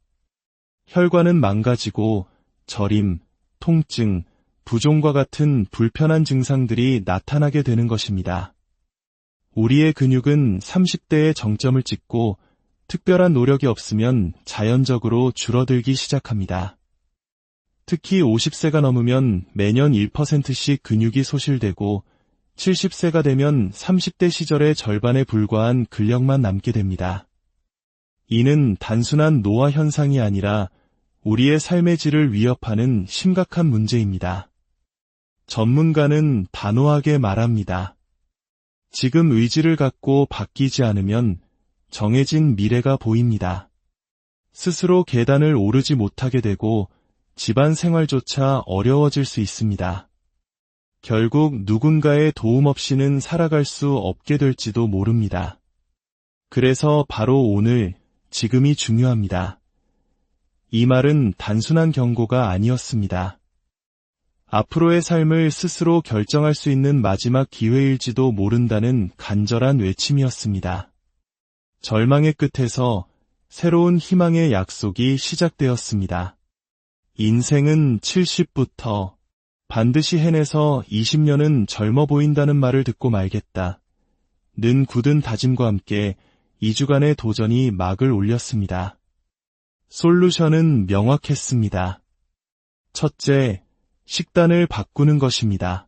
혈관은 망가지고 저림, 통증, 부종과 같은 불편한 증상들이 나타나게 되는 것입니다. 우리의 근육은 30대에 정점을 찍고 특별한 노력이 없으면 자연적으로 줄어들기 시작합니다. 특히 50세가 넘으면 매년 1%씩 근육이 소실되고 70세가 되면 30대 시절의 절반에 불과한 근력만 남게 됩니다. 이는 단순한 노화 현상이 아니라 우리의 삶의 질을 위협하는 심각한 문제입니다. 전문가는 단호하게 말합니다. 지금 의지를 갖고 바뀌지 않으면 정해진 미래가 보입니다. 스스로 계단을 오르지 못하게 되고 집안 생활조차 어려워질 수 있습니다. 결국 누군가의 도움 없이는 살아갈 수 없게 될지도 모릅니다. 그래서 바로 오늘, 지금이 중요합니다. 이 말은 단순한 경고가 아니었습니다. 앞으로의 삶을 스스로 결정할 수 있는 마지막 기회일지도 모른다는 간절한 외침이었습니다. 절망의 끝에서 새로운 희망의 약속이 시작되었습니다. 인생은 70부터 반드시 해내서 20년은 젊어 보인다는 말을 듣고 말겠다. 는 굳은 다짐과 함께 2주간의 도전이 막을 올렸습니다. 솔루션은 명확했습니다. 첫째, 식단을 바꾸는 것입니다.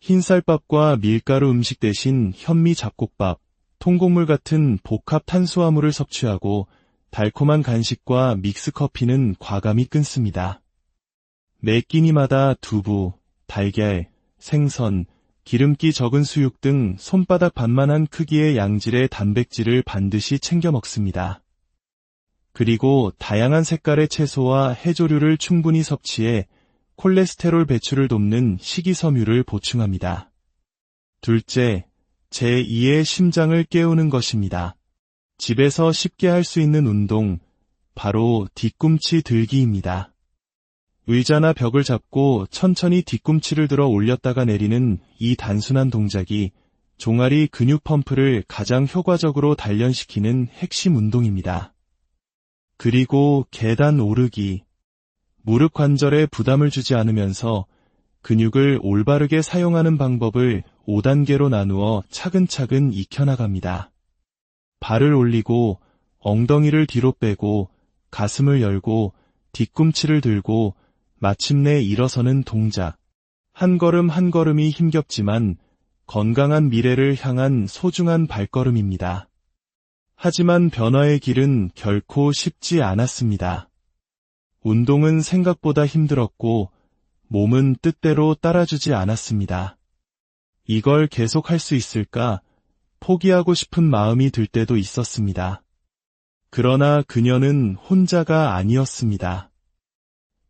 흰쌀밥과 밀가루 음식 대신 현미 잡곡밥, 통곡물 같은 복합 탄수화물을 섭취하고 달콤한 간식과 믹스커피는 과감히 끊습니다. 매 끼니마다 두부, 달걀, 생선, 기름기 적은 수육 등 손바닥 반만한 크기의 양질의 단백질을 반드시 챙겨 먹습니다. 그리고 다양한 색깔의 채소와 해조류를 충분히 섭취해 콜레스테롤 배출을 돕는 식이섬유를 보충합니다. 둘째, 제2의 심장을 깨우는 것입니다. 집에서 쉽게 할 수 있는 운동, 바로 뒤꿈치 들기입니다. 의자나 벽을 잡고 천천히 뒤꿈치를 들어 올렸다가 내리는 이 단순한 동작이 종아리 근육 펌프를 가장 효과적으로 단련시키는 핵심 운동입니다. 그리고 계단 오르기. 무릎 관절에 부담을 주지 않으면서 근육을 올바르게 사용하는 방법을 5단계로 나누어 차근차근 익혀나갑니다. 발을 올리고 엉덩이를 뒤로 빼고 가슴을 열고 뒤꿈치를 들고 마침내 일어서는 동작. 한 걸음 한 걸음이 힘겹지만 건강한 미래를 향한 소중한 발걸음입니다. 하지만 변화의 길은 결코 쉽지 않았습니다. 운동은 생각보다 힘들었고 몸은 뜻대로 따라주지 않았습니다. 이걸 계속할 수 있을까? 포기하고 싶은 마음이 들 때도 있었습니다. 그러나 그녀는 혼자가 아니었습니다.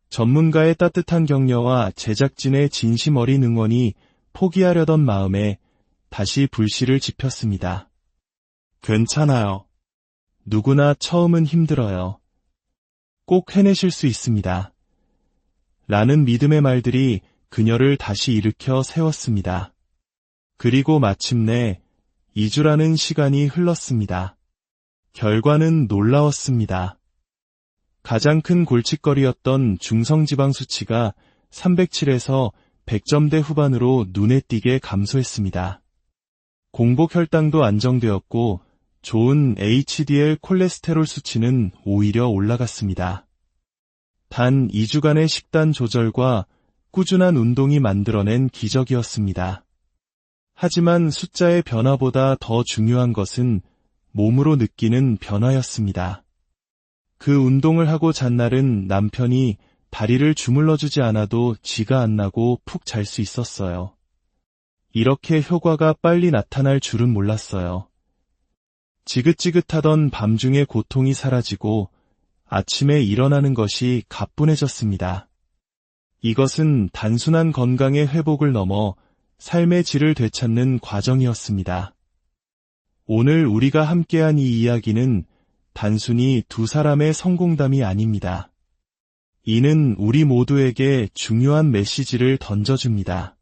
전문가의 따뜻한 격려와 제작진의 진심 어린 응원이 포기하려던 마음에 다시 불씨를 지폈습니다. 괜찮아요. 누구나 처음은 힘들어요. 꼭 해내실 수 있습니다. 라는 믿음의 말들이 그녀를 다시 일으켜 세웠습니다. 그리고 마침내 2주라는 시간이 흘렀습니다. 결과는 놀라웠습니다. 가장 큰 골칫거리였던 중성지방 수치가 307에서 100점대 후반으로 눈에 띄게 감소했습니다. 공복 혈당도 안정되었고 좋은 HDL 콜레스테롤 수치는 오히려 올라갔습니다. 단 2주간의 식단 조절과 꾸준한 운동이 만들어낸 기적이었습니다. 하지만 숫자의 변화보다 더 중요한 것은 몸으로 느끼는 변화였습니다. 그 운동을 하고 잔 날은 남편이 다리를 주물러주지 않아도 쥐가 안 나고 푹 잘 수 있었어요. 이렇게 효과가 빨리 나타날 줄은 몰랐어요. 지긋지긋하던 밤중의 고통이 사라지고 아침에 일어나는 것이 가뿐해졌습니다. 이것은 단순한 건강의 회복을 넘어 삶의 질을 되찾는 과정이었습니다. 오늘 우리가 함께한 이 이야기는 단순히 두 사람의 성공담이 아닙니다. 이는 우리 모두에게 중요한 메시지를 던져줍니다.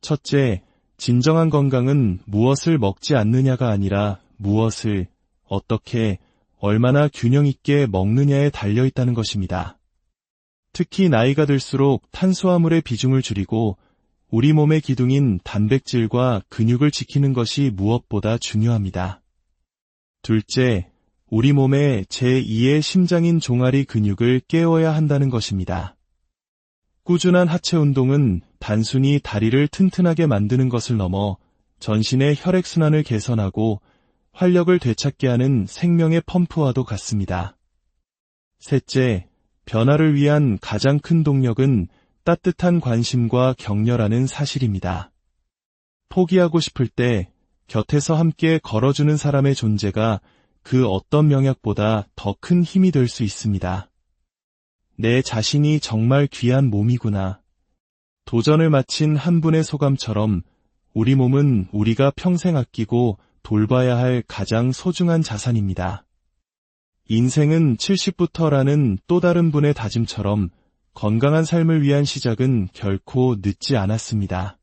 첫째, 진정한 건강은 무엇을 먹지 않느냐가 아니라 무엇을, 어떻게, 얼마나 균형 있게 먹느냐에 달려 있다는 것입니다. 특히 나이가 들수록 탄수화물의 비중을 줄이고 우리 몸의 기둥인 단백질과 근육을 지키는 것이 무엇보다 중요합니다. 둘째, 우리 몸의 제2의 심장인 종아리 근육을 깨워야 한다는 것입니다. 꾸준한 하체 운동은 단순히 다리를 튼튼하게 만드는 것을 넘어 전신의 혈액순환을 개선하고 활력을 되찾게 하는 생명의 펌프와도 같습니다. 셋째, 변화를 위한 가장 큰 동력은 따뜻한 관심과 격려라는 사실입니다. 포기하고 싶을 때 곁에서 함께 걸어주는 사람의 존재가 그 어떤 명약보다 더 큰 힘이 될 수 있습니다. 내 자신이 정말 귀한 몸이구나. 도전을 마친 한 분의 소감처럼 우리 몸은 우리가 평생 아끼고 돌봐야 할 가장 소중한 자산입니다. 인생은 70부터라는 또 다른 분의 다짐처럼 건강한 삶을 위한 시작은 결코 늦지 않았습니다.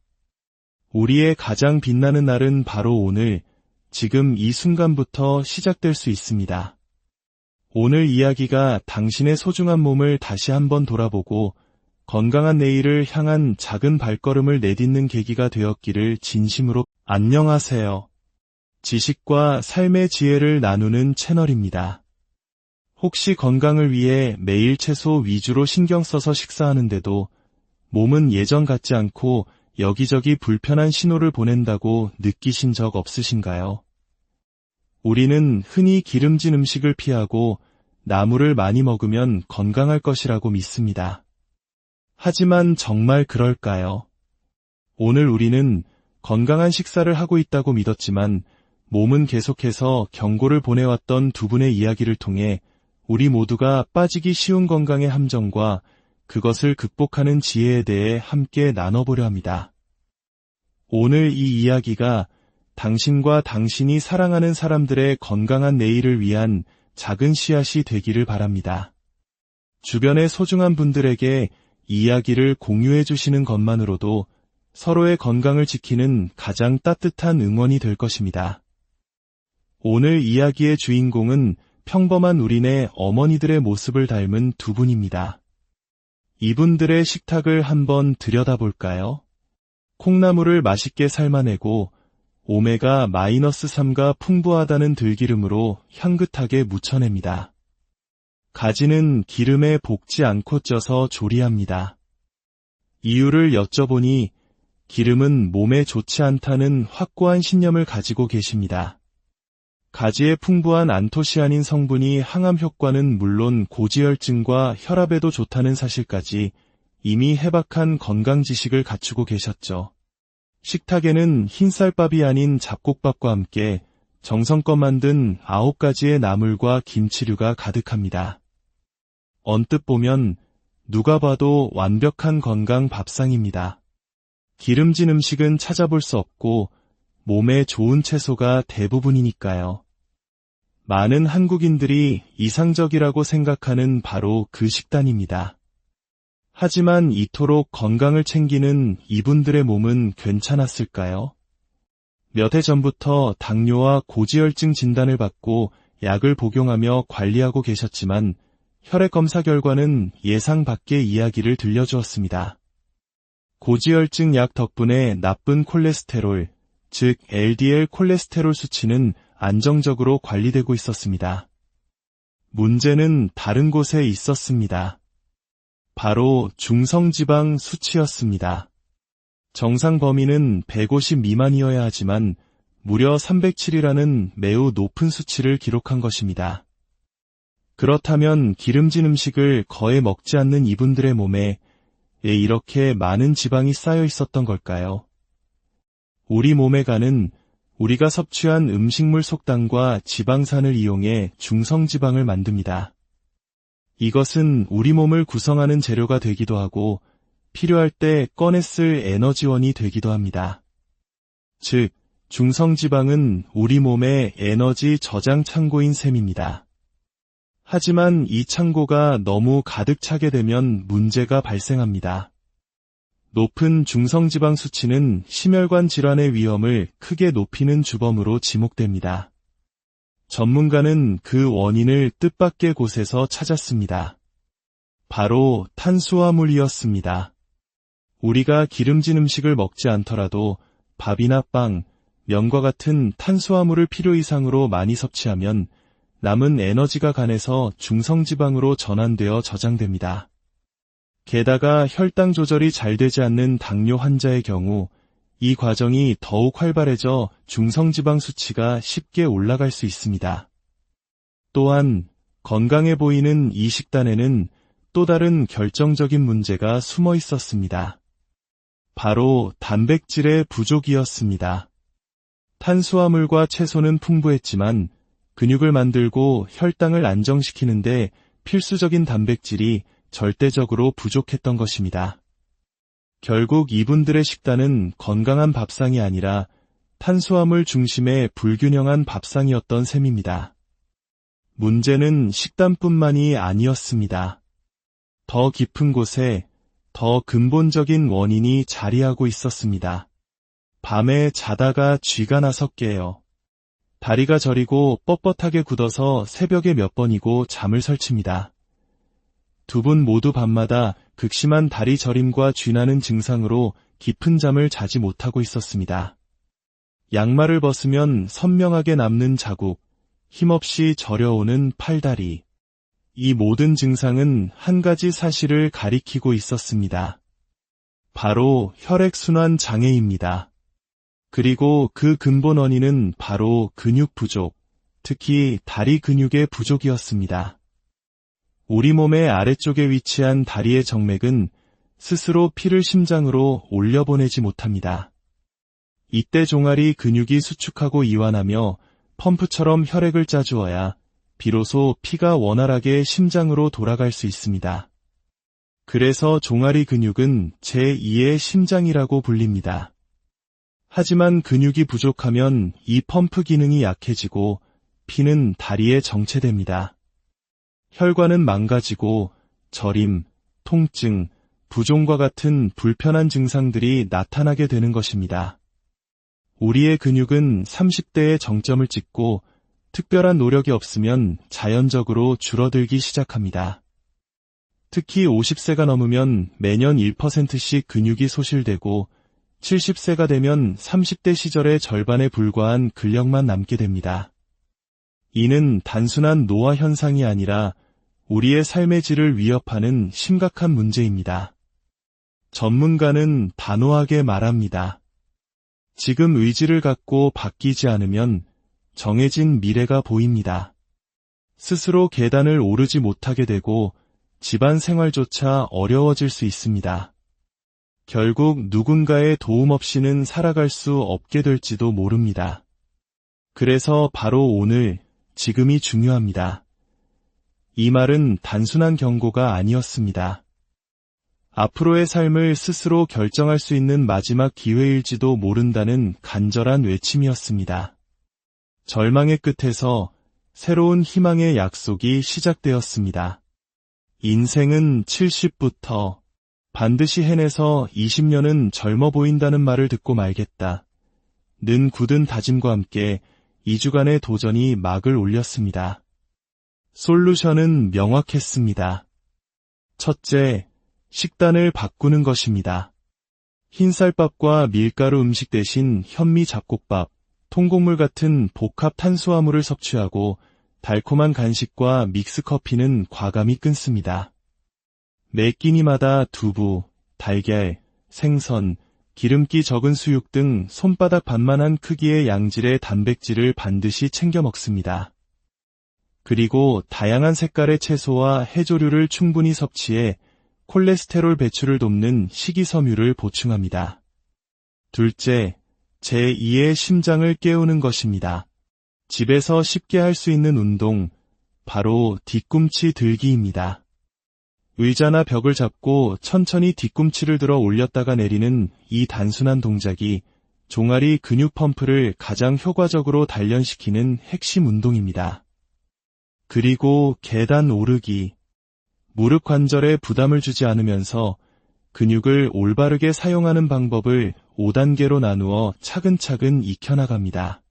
우리의 가장 빛나는 날은 바로 오늘, 지금 이 순간부터 시작될 수 있습니다. 오늘 이야기가 당신의 소중한 몸을 다시 한번 돌아보고 건강한 내일을 향한 작은 발걸음을 내딛는 계기가 되었기를 진심으로. 안녕하세요. 지식과 삶의 지혜를 나누는 채널입니다. 혹시 건강을 위해 매일 채소 위주로 신경 써서 식사하는데도 몸은 예전 같지 않고 여기저기 불편한 신호를 보낸다고 느끼신 적 없으신가요? 우리는 흔히 기름진 음식을 피하고 나물을 많이 먹으면 건강할 것이라고 믿습니다. 하지만 정말 그럴까요? 오늘 우리는 건강한 식사를 하고 있다고 믿었지만 몸은 계속해서 경고를 보내왔던 두 분의 이야기를 통해 우리 모두가 빠지기 쉬운 건강의 함정과 그것을 극복하는 지혜에 대해 함께 나눠보려 합니다. 오늘 이 이야기가 당신과 당신이 사랑하는 사람들의 건강한 내일을 위한 작은 씨앗이 되기를 바랍니다. 주변의 소중한 분들에게 이야기를 공유해 주시는 것만으로도 서로의 건강을 지키는 가장 따뜻한 응원이 될 것입니다. 오늘 이야기의 주인공은 평범한 우리네 어머니들의 모습을 닮은 두 분입니다. 이분들의 식탁을 한번 들여다볼까요? 콩나물을 맛있게 삶아내고 오메가-3가 풍부하다는 들기름으로 향긋하게 무쳐냅니다. 가지는 기름에 볶지 않고 쪄서 조리합니다. 이유를 여쭤보니 기름은 몸에 좋지 않다는 확고한 신념을 가지고 계십니다. 가지의 풍부한 안토시아닌 성분이 항암 효과는 물론 고지혈증과 혈압에도 좋다는 사실까지 이미 해박한 건강 지식을 갖추고 계셨죠. 식탁에는 흰쌀밥이 아닌 잡곡밥과 함께 정성껏 만든 9가지의 나물과 김치류가 가득합니다. 언뜻 보면 누가 봐도 완벽한 건강 밥상입니다. 기름진 음식은 찾아볼 수 없고 몸에 좋은 채소가 대부분이니까요. 많은 한국인들이 이상적이라고 생각하는 바로 그 식단입니다. 하지만 이토록 건강을 챙기는 이분들의 몸은 괜찮았을까요? 몇 해 전부터 당뇨와 고지혈증 진단을 받고 약을 복용하며 관리하고 계셨지만 혈액 검사 결과는 예상 밖의 이야기를 들려주었습니다. 고지혈증 약 덕분에 나쁜 콜레스테롤, 즉 LDL 콜레스테롤 수치는 안정적으로 관리되고 있었습니다. 문제는 다른 곳에 있었습니다. 바로 중성지방 수치였습니다. 정상 범위는 150 미만이어야 하지만 무려 307이라는 매우 높은 수치를 기록한 것입니다. 그렇다면 기름진 음식을 거의 먹지 않는 이분들의 몸에 왜 이렇게 많은 지방이 쌓여 있었던 걸까요? 우리 몸의 간은 우리가 섭취한 음식물 속당과 지방산을 이용해 중성지방을 만듭니다. 이것은 우리 몸을 구성하는 재료가 되기도 하고 필요할 때 꺼내 쓸 에너지원이 되기도 합니다. 즉, 중성지방은 우리 몸의 에너지 저장 창고인 셈입니다. 하지만 이 창고가 너무 가득 차게 되면 문제가 발생합니다. 높은 중성지방 수치는 심혈관 질환의 위험을 크게 높이는 주범으로 지목됩니다. 전문가는 그 원인을 뜻밖의 곳에서 찾았습니다. 바로 탄수화물이었습니다. 우리가 기름진 음식을 먹지 않더라도 밥이나 빵, 면과 같은 탄수화물을 필요 이상으로 많이 섭취하면 남은 에너지가 간에서 중성지방으로 전환되어 저장됩니다. 게다가 혈당 조절이 잘 되지 않는 당뇨 환자의 경우 이 과정이 더욱 활발해져 중성지방 수치가 쉽게 올라갈 수 있습니다. 또한 건강해 보이는 이 식단에는 또 다른 결정적인 문제가 숨어 있었습니다. 바로 단백질의 부족이었습니다. 탄수화물과 채소는 풍부했지만 근육을 만들고 혈당을 안정시키는데 필수적인 단백질이 절대적으로 부족했던 것입니다. 결국 이분들의 식단은 건강한 밥상이 아니라 탄수화물 중심의 불균형한 밥상이었던 셈입니다. 문제는 식단뿐만이 아니었습니다. 더 깊은 곳에 더 근본적인 원인이 자리하고 있었습니다. 밤에 자다가 쥐가 나서 깨요. 다리가 저리고 뻣뻣하게 굳어서 새벽에 몇 번이고 잠을 설칩니다. 두 분 모두 밤마다 극심한 다리 저림과 쥐나는 증상으로 깊은 잠을 자지 못하고 있었습니다. 양말을 벗으면 선명하게 남는 자국, 힘없이 저려오는 팔다리. 이 모든 증상은 한 가지 사실을 가리키고 있었습니다. 바로 혈액순환 장애입니다. 그리고 그 근본 원인은 바로 근육 부족, 특히 다리 근육의 부족이었습니다. 우리 몸의 아래쪽에 위치한 다리의 정맥은 스스로 피를 심장으로 올려보내지 못합니다. 이때 종아리 근육이 수축하고 이완하며 펌프처럼 혈액을 짜주어야 비로소 피가 원활하게 심장으로 돌아갈 수 있습니다. 그래서 종아리 근육은 제2의 심장이라고 불립니다. 하지만 근육이 부족하면 이 펌프 기능이 약해지고 피는 다리에 정체됩니다. 혈관은 망가지고 저림, 통증, 부종과 같은 불편한 증상들이 나타나게 되는 것입니다. 우리의 근육은 30대에 정점을 찍고 특별한 노력이 없으면 자연적으로 줄어들기 시작합니다. 특히 50세가 넘으면 매년 1%씩 근육이 소실되고 70세가 되면 30대 시절의 절반에 불과한 근력만 남게 됩니다. 이는 단순한 노화 현상이 아니라 우리의 삶의 질을 위협하는 심각한 문제입니다. 전문가는 단호하게 말합니다. 지금 의지를 갖고 바뀌지 않으면 정해진 미래가 보입니다. 스스로 계단을 오르지 못하게 되고 집안 생활조차 어려워질 수 있습니다. 결국 누군가의 도움 없이는 살아갈 수 없게 될지도 모릅니다. 그래서 바로 오늘, 지금이 중요합니다. 이 말은 단순한 경고가 아니었습니다. 앞으로의 삶을 스스로 결정할 수 있는 마지막 기회일지도 모른다는 간절한 외침이었습니다. 절망의 끝에서 새로운 희망의 약속이 시작되었습니다. 인생은 70부터 반드시 해내서 20년은 젊어 보인다는 말을 듣고 말겠다. 는 굳은 다짐과 함께 2주간의 도전이 막을 올렸습니다. 솔루션은 명확했습니다. 첫째, 식단을 바꾸는 것입니다. 흰쌀밥과 밀가루 음식 대신 현미 잡곡밥, 통곡물 같은 복합 탄수화물을 섭취하고 달콤한 간식과 믹스커피는 과감히 끊습니다. 매 끼니마다 두부, 달걀, 생선, 기름기 적은 수육 등 손바닥 반만한 크기의 양질의 단백질을 반드시 챙겨 먹습니다. 그리고 다양한 색깔의 채소와 해조류를 충분히 섭취해 콜레스테롤 배출을 돕는 식이섬유를 보충합니다. 둘째, 제2의 심장을 깨우는 것입니다. 집에서 쉽게 할 수 있는 운동, 바로 뒤꿈치 들기입니다. 의자나 벽을 잡고 천천히 뒤꿈치를 들어 올렸다가 내리는 이 단순한 동작이 종아리 근육 펌프를 가장 효과적으로 단련시키는 핵심 운동입니다. 그리고 계단 오르기. 무릎 관절에 부담을 주지 않으면서 근육을 올바르게 사용하는 방법을 5단계로 나누어 차근차근 익혀나갑니다.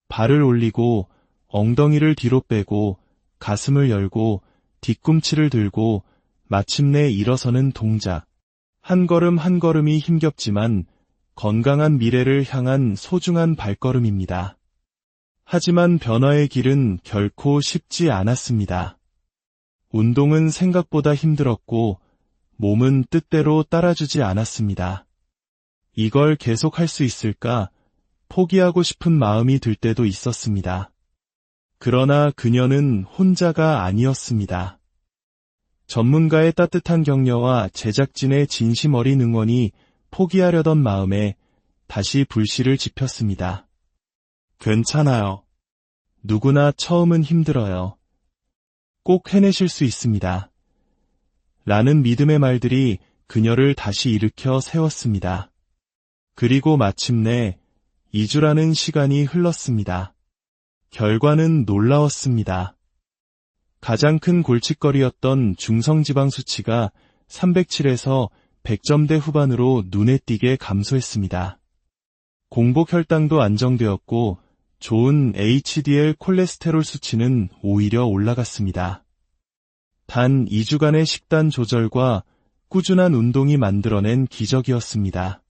발을 올리고 엉덩이를 뒤로 빼고 가슴을 열고 뒤꿈치를 들고 마침내 일어서는 동작. 한 걸음 한 걸음이 힘겹지만 건강한 미래를 향한 소중한 발걸음입니다. 하지만 변화의 길은 결코 쉽지 않았습니다. 운동은 생각보다 힘들었고 몸은 뜻대로 따라주지 않았습니다. 이걸 계속할 수 있을까? 포기하고 싶은 마음이 들 때도 있었습니다. 그러나 그녀는 혼자가 아니었습니다. 전문가의 따뜻한 격려와 제작진의 진심 어린 응원이 포기하려던 마음에 다시 불씨를 지폈습니다. 괜찮아요. 누구나 처음은 힘들어요. 꼭 해내실 수 있습니다. 라는 믿음의 말들이 그녀를 다시 일으켜 세웠습니다. 그리고 마침내 2주라는 시간이 흘렀습니다. 결과는 놀라웠습니다. 가장 큰 골칫거리였던 중성지방 수치가 307에서 100점대 후반으로 눈에 띄게 감소했습니다. 공복 혈당도 안정되었고 좋은 HDL 콜레스테롤 수치는 오히려 올라갔습니다. 단 2주간의 식단 조절과 꾸준한 운동이 만들어낸 기적이었습니다.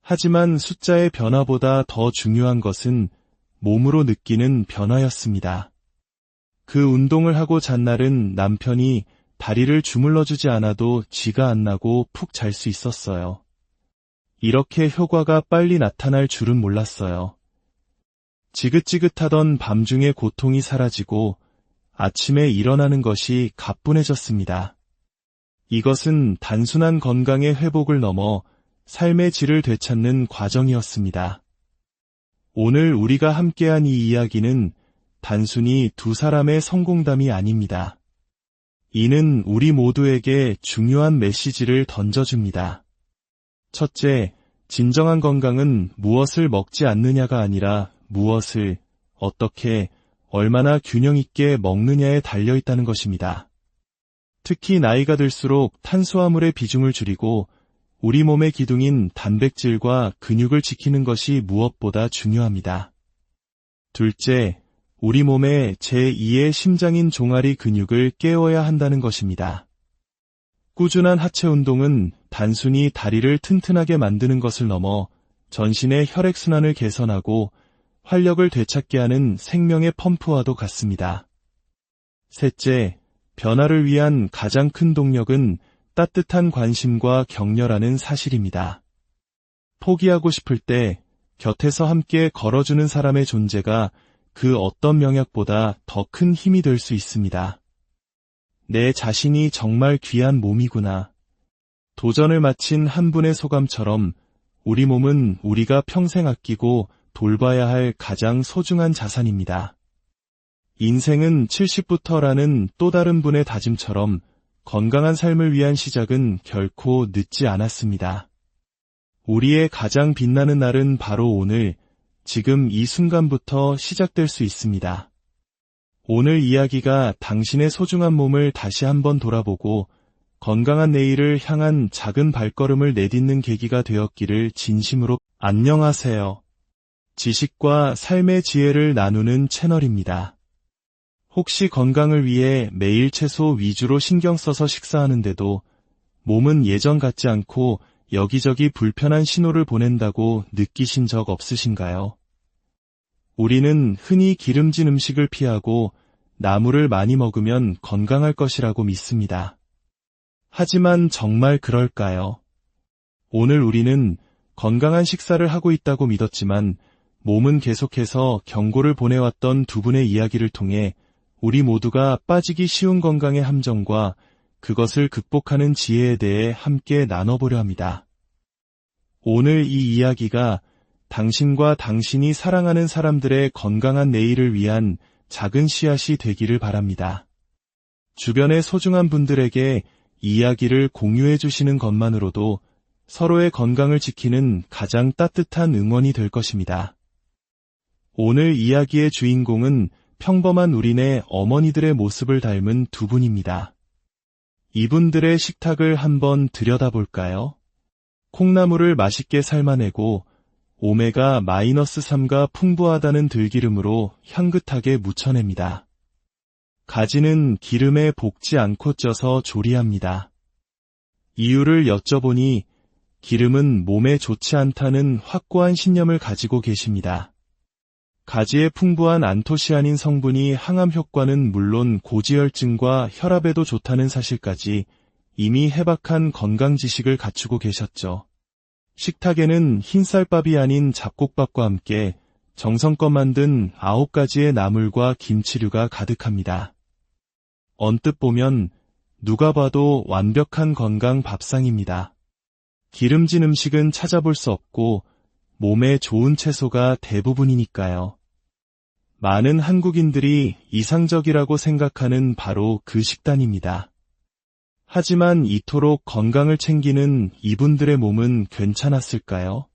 하지만 숫자의 변화보다 더 중요한 것은 몸으로 느끼는 변화였습니다. 그 운동을 하고 잔 날은 남편이 다리를 주물러주지 않아도 쥐가 안 나고 푹 잘 수 있었어요. 이렇게 효과가 빨리 나타날 줄은 몰랐어요. 지긋지긋하던 밤중의 고통이 사라지고 아침에 일어나는 것이 가뿐해졌습니다. 이것은 단순한 건강의 회복을 넘어 삶의 질을 되찾는 과정이었습니다. 오늘 우리가 함께한 이 이야기는 단순히 두 사람의 성공담이 아닙니다. 이는 우리 모두에게 중요한 메시지를 던져줍니다. 첫째, 진정한 건강은 무엇을 먹지 않느냐가 아니라 무엇을, 어떻게, 얼마나 균형 있게 먹느냐에 달려있다는 것입니다. 특히 나이가 들수록 탄수화물의 비중을 줄이고 우리 몸의 기둥인 단백질과 근육을 지키는 것이 무엇보다 중요합니다. 둘째, 우리 몸의 제2의 심장인 종아리 근육을 깨워야 한다는 것입니다. 꾸준한 하체 운동은 단순히 다리를 튼튼하게 만드는 것을 넘어 전신의 혈액순환을 개선하고 활력을 되찾게 하는 생명의 펌프와도 같습니다. 셋째, 변화를 위한 가장 큰 동력은 따뜻한 관심과 격려라는 사실입니다. 포기하고 싶을 때 곁에서 함께 걸어주는 사람의 존재가 그 어떤 명약보다 더 큰 힘이 될 수 있습니다. 내 자신이 정말 귀한 몸이구나. 도전을 마친 한 분의 소감처럼 우리 몸은 우리가 평생 아끼고 돌봐야 할 가장 소중한 자산입니다. 인생은 70부터라는 또 다른 분의 다짐처럼 건강한 삶을 위한 시작은 결코 늦지 않았습니다. 우리의 가장 빛나는 날은 바로 오늘, 지금 이 순간부터 시작될 수 있습니다. 오늘 이야기가 당신의 소중한 몸을 다시 한번 돌아보고 건강한 내일을 향한 작은 발걸음을 내딛는 계기가 되었기를 진심으로. 안녕하세요. 지식과 삶의 지혜를 나누는 채널입니다. 혹시 건강을 위해 매일 채소 위주로 신경 써서 식사하는데도 몸은 예전 같지 않고 여기저기 불편한 신호를 보낸다고 느끼신 적 없으신가요? 우리는 흔히 기름진 음식을 피하고 나물을 많이 먹으면 건강할 것이라고 믿습니다. 하지만 정말 그럴까요? 오늘 우리는 건강한 식사를 하고 있다고 믿었지만 몸은 계속해서 경고를 보내왔던 두 분의 이야기를 통해 우리 모두가 빠지기 쉬운 건강의 함정과 그것을 극복하는 지혜에 대해 함께 나눠보려 합니다. 오늘 이 이야기가 당신과 당신이 사랑하는 사람들의 건강한 내일을 위한 작은 씨앗이 되기를 바랍니다. 주변의 소중한 분들에게 이야기를 공유해 주시는 것만으로도 서로의 건강을 지키는 가장 따뜻한 응원이 될 것입니다. 오늘 이야기의 주인공은 평범한 우리네 어머니들의 모습을 닮은 두 분입니다. 이분들의 식탁을 한번 들여다볼까요? 콩나물을 맛있게 삶아내고 오메가-3가 풍부하다는 들기름으로 향긋하게 무쳐냅니다. 가지는 기름에 볶지 않고 쪄서 조리합니다. 이유를 여쭤보니 기름은 몸에 좋지 않다는 확고한 신념을 가지고 계십니다. 가지의 풍부한 안토시아닌 성분이 항암 효과는 물론 고지혈증과 혈압에도 좋다는 사실까지 이미 해박한 건강 지식을 갖추고 계셨죠. 식탁에는 흰쌀밥이 아닌 잡곡밥과 함께 정성껏 만든 9가지의 나물과 김치류가 가득합니다. 언뜻 보면 누가 봐도 완벽한 건강 밥상입니다. 기름진 음식은 찾아볼 수 없고 몸에 좋은 채소가 대부분이니까요. 많은 한국인들이 이상적이라고 생각하는 바로 그 식단입니다. 하지만 이토록 건강을 챙기는 이분들의 몸은 괜찮았을까요?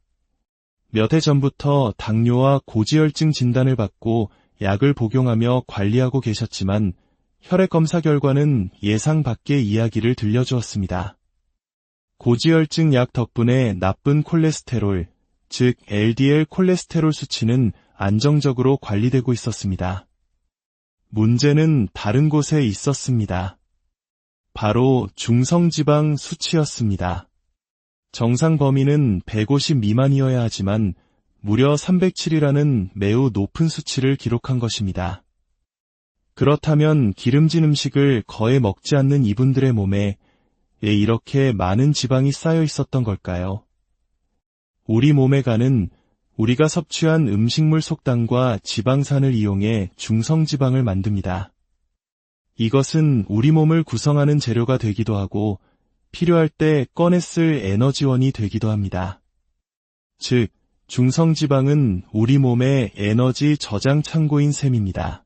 몇 해 전부터 당뇨와 고지혈증 진단을 받고 약을 복용하며 관리하고 계셨지만 혈액 검사 결과는 예상 밖의 이야기를 들려주었습니다. 고지혈증 약 덕분에 나쁜 콜레스테롤, 즉 LDL 콜레스테롤 수치는 안정적으로 관리되고 있었습니다. 문제는 다른 곳에 있었습니다. 바로 중성지방 수치였습니다. 정상 범위는 150 미만이어야 하지만 무려 307이라는 매우 높은 수치를 기록한 것입니다. 그렇다면 기름진 음식을 거의 먹지 않는 이분들의 몸에 왜 이렇게 많은 지방이 쌓여 있었던 걸까요? 우리 몸의 간은 우리가 섭취한 음식물 속당과 지방산을 이용해 중성지방을 만듭니다. 이것은 우리 몸을 구성하는 재료가 되기도 하고 필요할 때 꺼내 쓸 에너지원이 되기도 합니다. 즉, 중성지방은 우리 몸의 에너지 저장 창고인 셈입니다.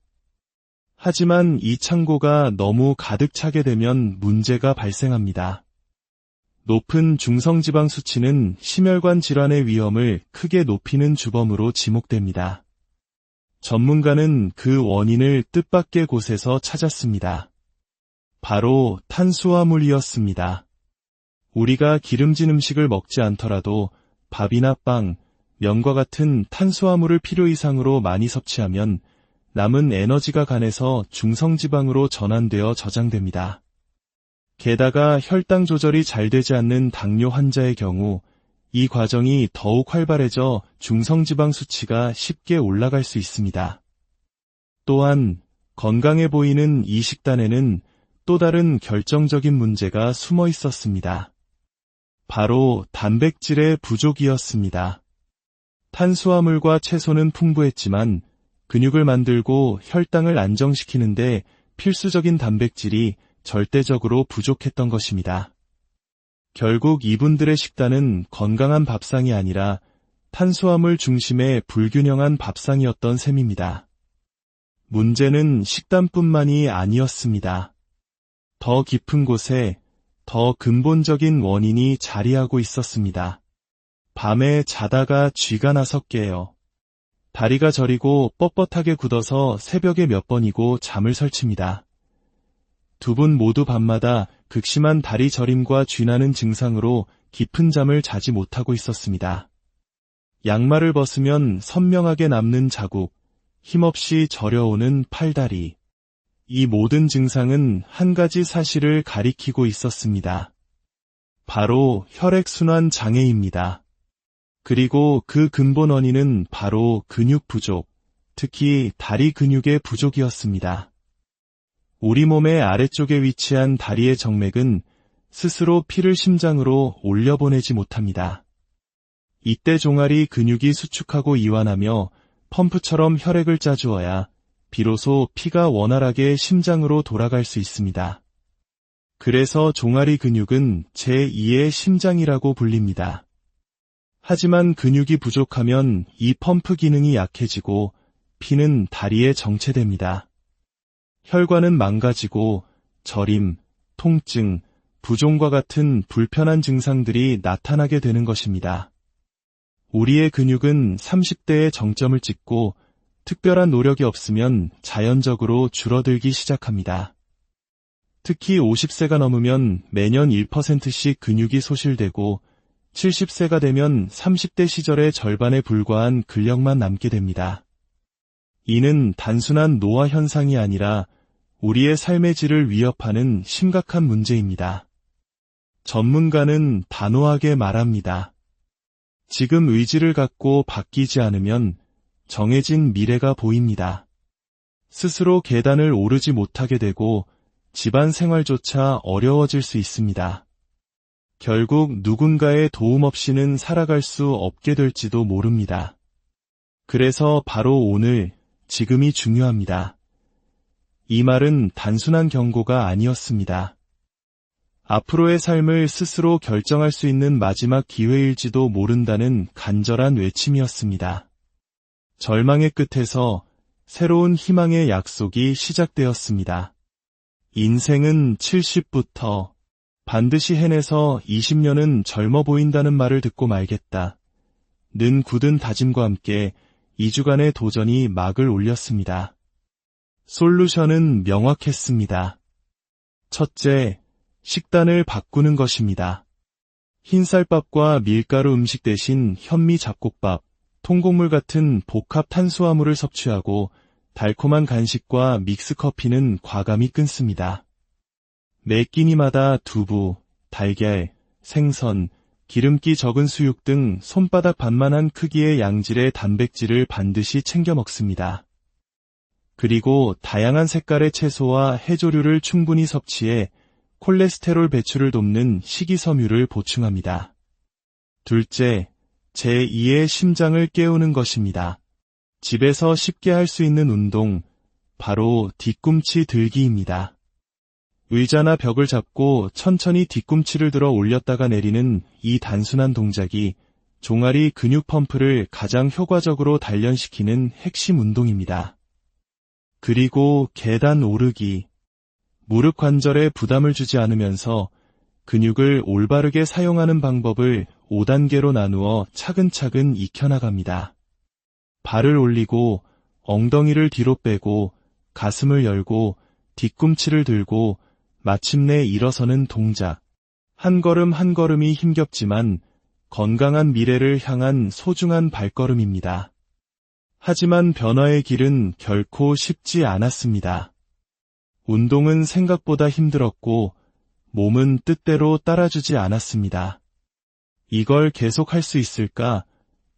하지만 이 창고가 너무 가득 차게 되면 문제가 발생합니다. 높은 중성지방 수치는 심혈관 질환의 위험을 크게 높이는 주범으로 지목됩니다. 전문가는 그 원인을 뜻밖의 곳에서 찾았습니다. 바로 탄수화물이었습니다. 우리가 기름진 음식을 먹지 않더라도 밥이나 빵, 면과 같은 탄수화물을 필요 이상으로 많이 섭취하면 남은 에너지가 간에서 중성지방으로 전환되어 저장됩니다. 게다가 혈당 조절이 잘 되지 않는 당뇨 환자의 경우 이 과정이 더욱 활발해져 중성지방 수치가 쉽게 올라갈 수 있습니다. 또한 건강해 보이는 이 식단에는 또 다른 결정적인 문제가 숨어 있었습니다. 바로 단백질의 부족이었습니다. 탄수화물과 채소는 풍부했지만 근육을 만들고 혈당을 안정시키는데 필수적인 단백질이 절대적으로 부족했던 것입니다. 결국 이분들의 식단은 건강한 밥상이 아니라 탄수화물 중심의 불균형한 밥상이었던 셈입니다. 문제는 식단뿐만이 아니었습니다. 더 깊은 곳에 더 근본적인 원인이 자리하고 있었습니다. 밤에 자다가 쥐가 나서 깨요. 다리가 저리고 뻣뻣하게 굳어서 새벽에 몇 번이고 잠을 설칩니다. 두 분 모두 밤마다 극심한 다리 저림과 쥐나는 증상으로 깊은 잠을 자지 못하고 있었습니다. 양말을 벗으면 선명하게 남는 자국, 힘없이 저려오는 팔다리. 이 모든 증상은 한 가지 사실을 가리키고 있었습니다. 바로 혈액순환 장애입니다. 그리고 그 근본 원인은 바로 근육 부족, 특히 다리 근육의 부족이었습니다. 우리 몸의 아래쪽에 위치한 다리의 정맥은 스스로 피를 심장으로 올려보내지 못합니다. 이때 종아리 근육이 수축하고 이완하며 펌프처럼 혈액을 짜주어야 비로소 피가 원활하게 심장으로 돌아갈 수 있습니다. 그래서 종아리 근육은 제2의 심장이라고 불립니다. 하지만 근육이 부족하면 이 펌프 기능이 약해지고 피는 다리에 정체됩니다. 혈관은 망가지고 저림, 통증, 부종과 같은 불편한 증상들이 나타나게 되는 것입니다. 우리의 근육은 30대의 정점을 찍고 특별한 노력이 없으면 자연적으로 줄어들기 시작합니다. 특히 50세가 넘으면 매년 1%씩 근육이 소실되고 70세가 되면 30대 시절의 절반에 불과한 근력만 남게 됩니다. 이는 단순한 노화 현상이 아니라 우리의 삶의 질을 위협하는 심각한 문제입니다. 전문가는 단호하게 말합니다. 지금 의지를 갖고 바뀌지 않으면 정해진 미래가 보입니다. 스스로 계단을 오르지 못하게 되고 집안 생활조차 어려워질 수 있습니다. 결국 누군가의 도움 없이는 살아갈 수 없게 될지도 모릅니다. 그래서 바로 오늘, 지금이 중요합니다. 이 말은 단순한 경고가 아니었습니다. 앞으로의 삶을 스스로 결정할 수 있는 마지막 기회일지도 모른다는 간절한 외침이었습니다. 절망의 끝에서 새로운 희망의 약속이 시작되었습니다. 인생은 70부터 반드시 해내서 20년은 젊어 보인다는 말을 듣고 말겠다. 는 굳은 다짐과 함께 2주간의 도전이 막을 올렸습니다. 솔루션은 명확했습니다. 첫째, 식단을 바꾸는 것입니다. 흰쌀밥과 밀가루 음식 대신 현미 잡곡밥, 통곡물 같은 복합 탄수화물을 섭취하고 달콤한 간식과 믹스커피는 과감히 끊습니다. 매 끼니마다 두부, 달걀, 생선, 기름기 적은 수육 등 손바닥 반만한 크기의 양질의 단백질을 반드시 챙겨 먹습니다. 그리고 다양한 색깔의 채소와 해조류를 충분히 섭취해 콜레스테롤 배출을 돕는 식이섬유를 보충합니다. 둘째, 제2의 심장을 깨우는 것입니다. 집에서 쉽게 할 수 있는 운동, 바로 뒤꿈치 들기입니다. 의자나 벽을 잡고 천천히 뒤꿈치를 들어 올렸다가 내리는 이 단순한 동작이 종아리 근육 펌프를 가장 효과적으로 단련시키는 핵심 운동입니다. 그리고 계단 오르기. 무릎 관절에 부담을 주지 않으면서 근육을 올바르게 사용하는 방법을 5단계로 나누어 차근차근 익혀나갑니다. 발을 올리고 엉덩이를 뒤로 빼고 가슴을 열고 뒤꿈치를 들고 마침내 일어서는 동작. 한 걸음 한 걸음이 힘겹지만 건강한 미래를 향한 소중한 발걸음입니다. 하지만 변화의 길은 결코 쉽지 않았습니다. 운동은 생각보다 힘들었고 몸은 뜻대로 따라주지 않았습니다. 이걸 계속할 수 있을까?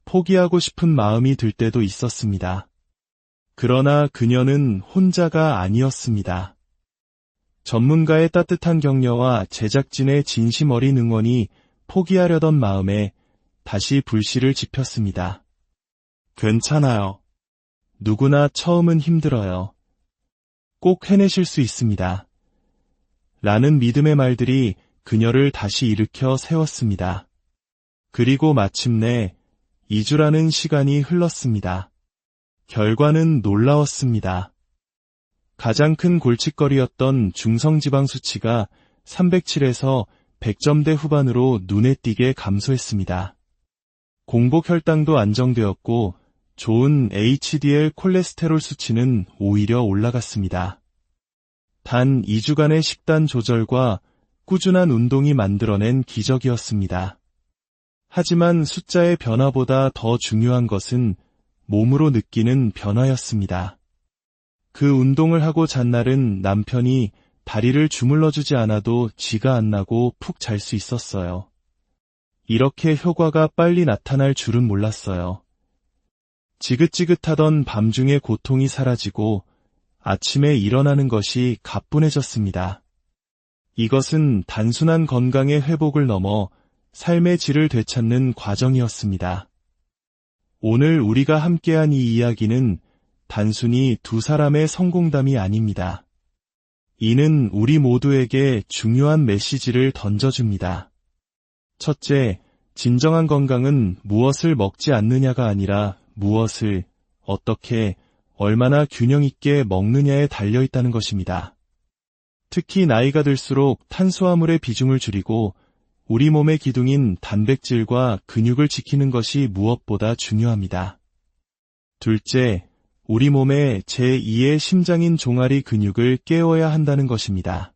포기하고 싶은 마음이 들 때도 있었습니다. 그러나 그녀는 혼자가 아니었습니다. 전문가의 따뜻한 격려와 제작진의 진심 어린 응원이 포기하려던 마음에 다시 불씨를 지폈습니다. 괜찮아요. 누구나 처음은 힘들어요. 꼭 해내실 수 있습니다. 라는 믿음의 말들이 그녀를 다시 일으켜 세웠습니다. 그리고 마침내 2주라는 시간이 흘렀습니다. 결과는 놀라웠습니다. 가장 큰 골칫거리였던 중성지방 수치가 307에서 100점대 후반으로 눈에 띄게 감소했습니다. 공복 혈당도 안정되었고 좋은 HDL 콜레스테롤 수치는 오히려 올라갔습니다. 단 2주간의 식단 조절과 꾸준한 운동이 만들어낸 기적이었습니다. 하지만 숫자의 변화보다 더 중요한 것은 몸으로 느끼는 변화였습니다. 그 운동을 하고 잔 날은 남편이 다리를 주물러주지 않아도 쥐가 안 나고 푹 잘 수 있었어요. 이렇게 효과가 빨리 나타날 줄은 몰랐어요. 지긋지긋하던 밤중의 고통이 사라지고 아침에 일어나는 것이 가뿐해졌습니다. 이것은 단순한 건강의 회복을 넘어 삶의 질을 되찾는 과정이었습니다. 오늘 우리가 함께한 이 이야기는 단순히 두 사람의 성공담이 아닙니다. 이는 우리 모두에게 중요한 메시지를 던져줍니다. 첫째, 진정한 건강은 무엇을 먹지 않느냐가 아니라 무엇을, 어떻게, 얼마나 균형 있게 먹느냐에 달려있다는 것입니다. 특히 나이가 들수록 탄수화물의 비중을 줄이고 우리 몸의 기둥인 단백질과 근육을 지키는 것이 무엇보다 중요합니다. 둘째, 우리 몸의 제2의 심장인 종아리 근육을 깨워야 한다는 것입니다.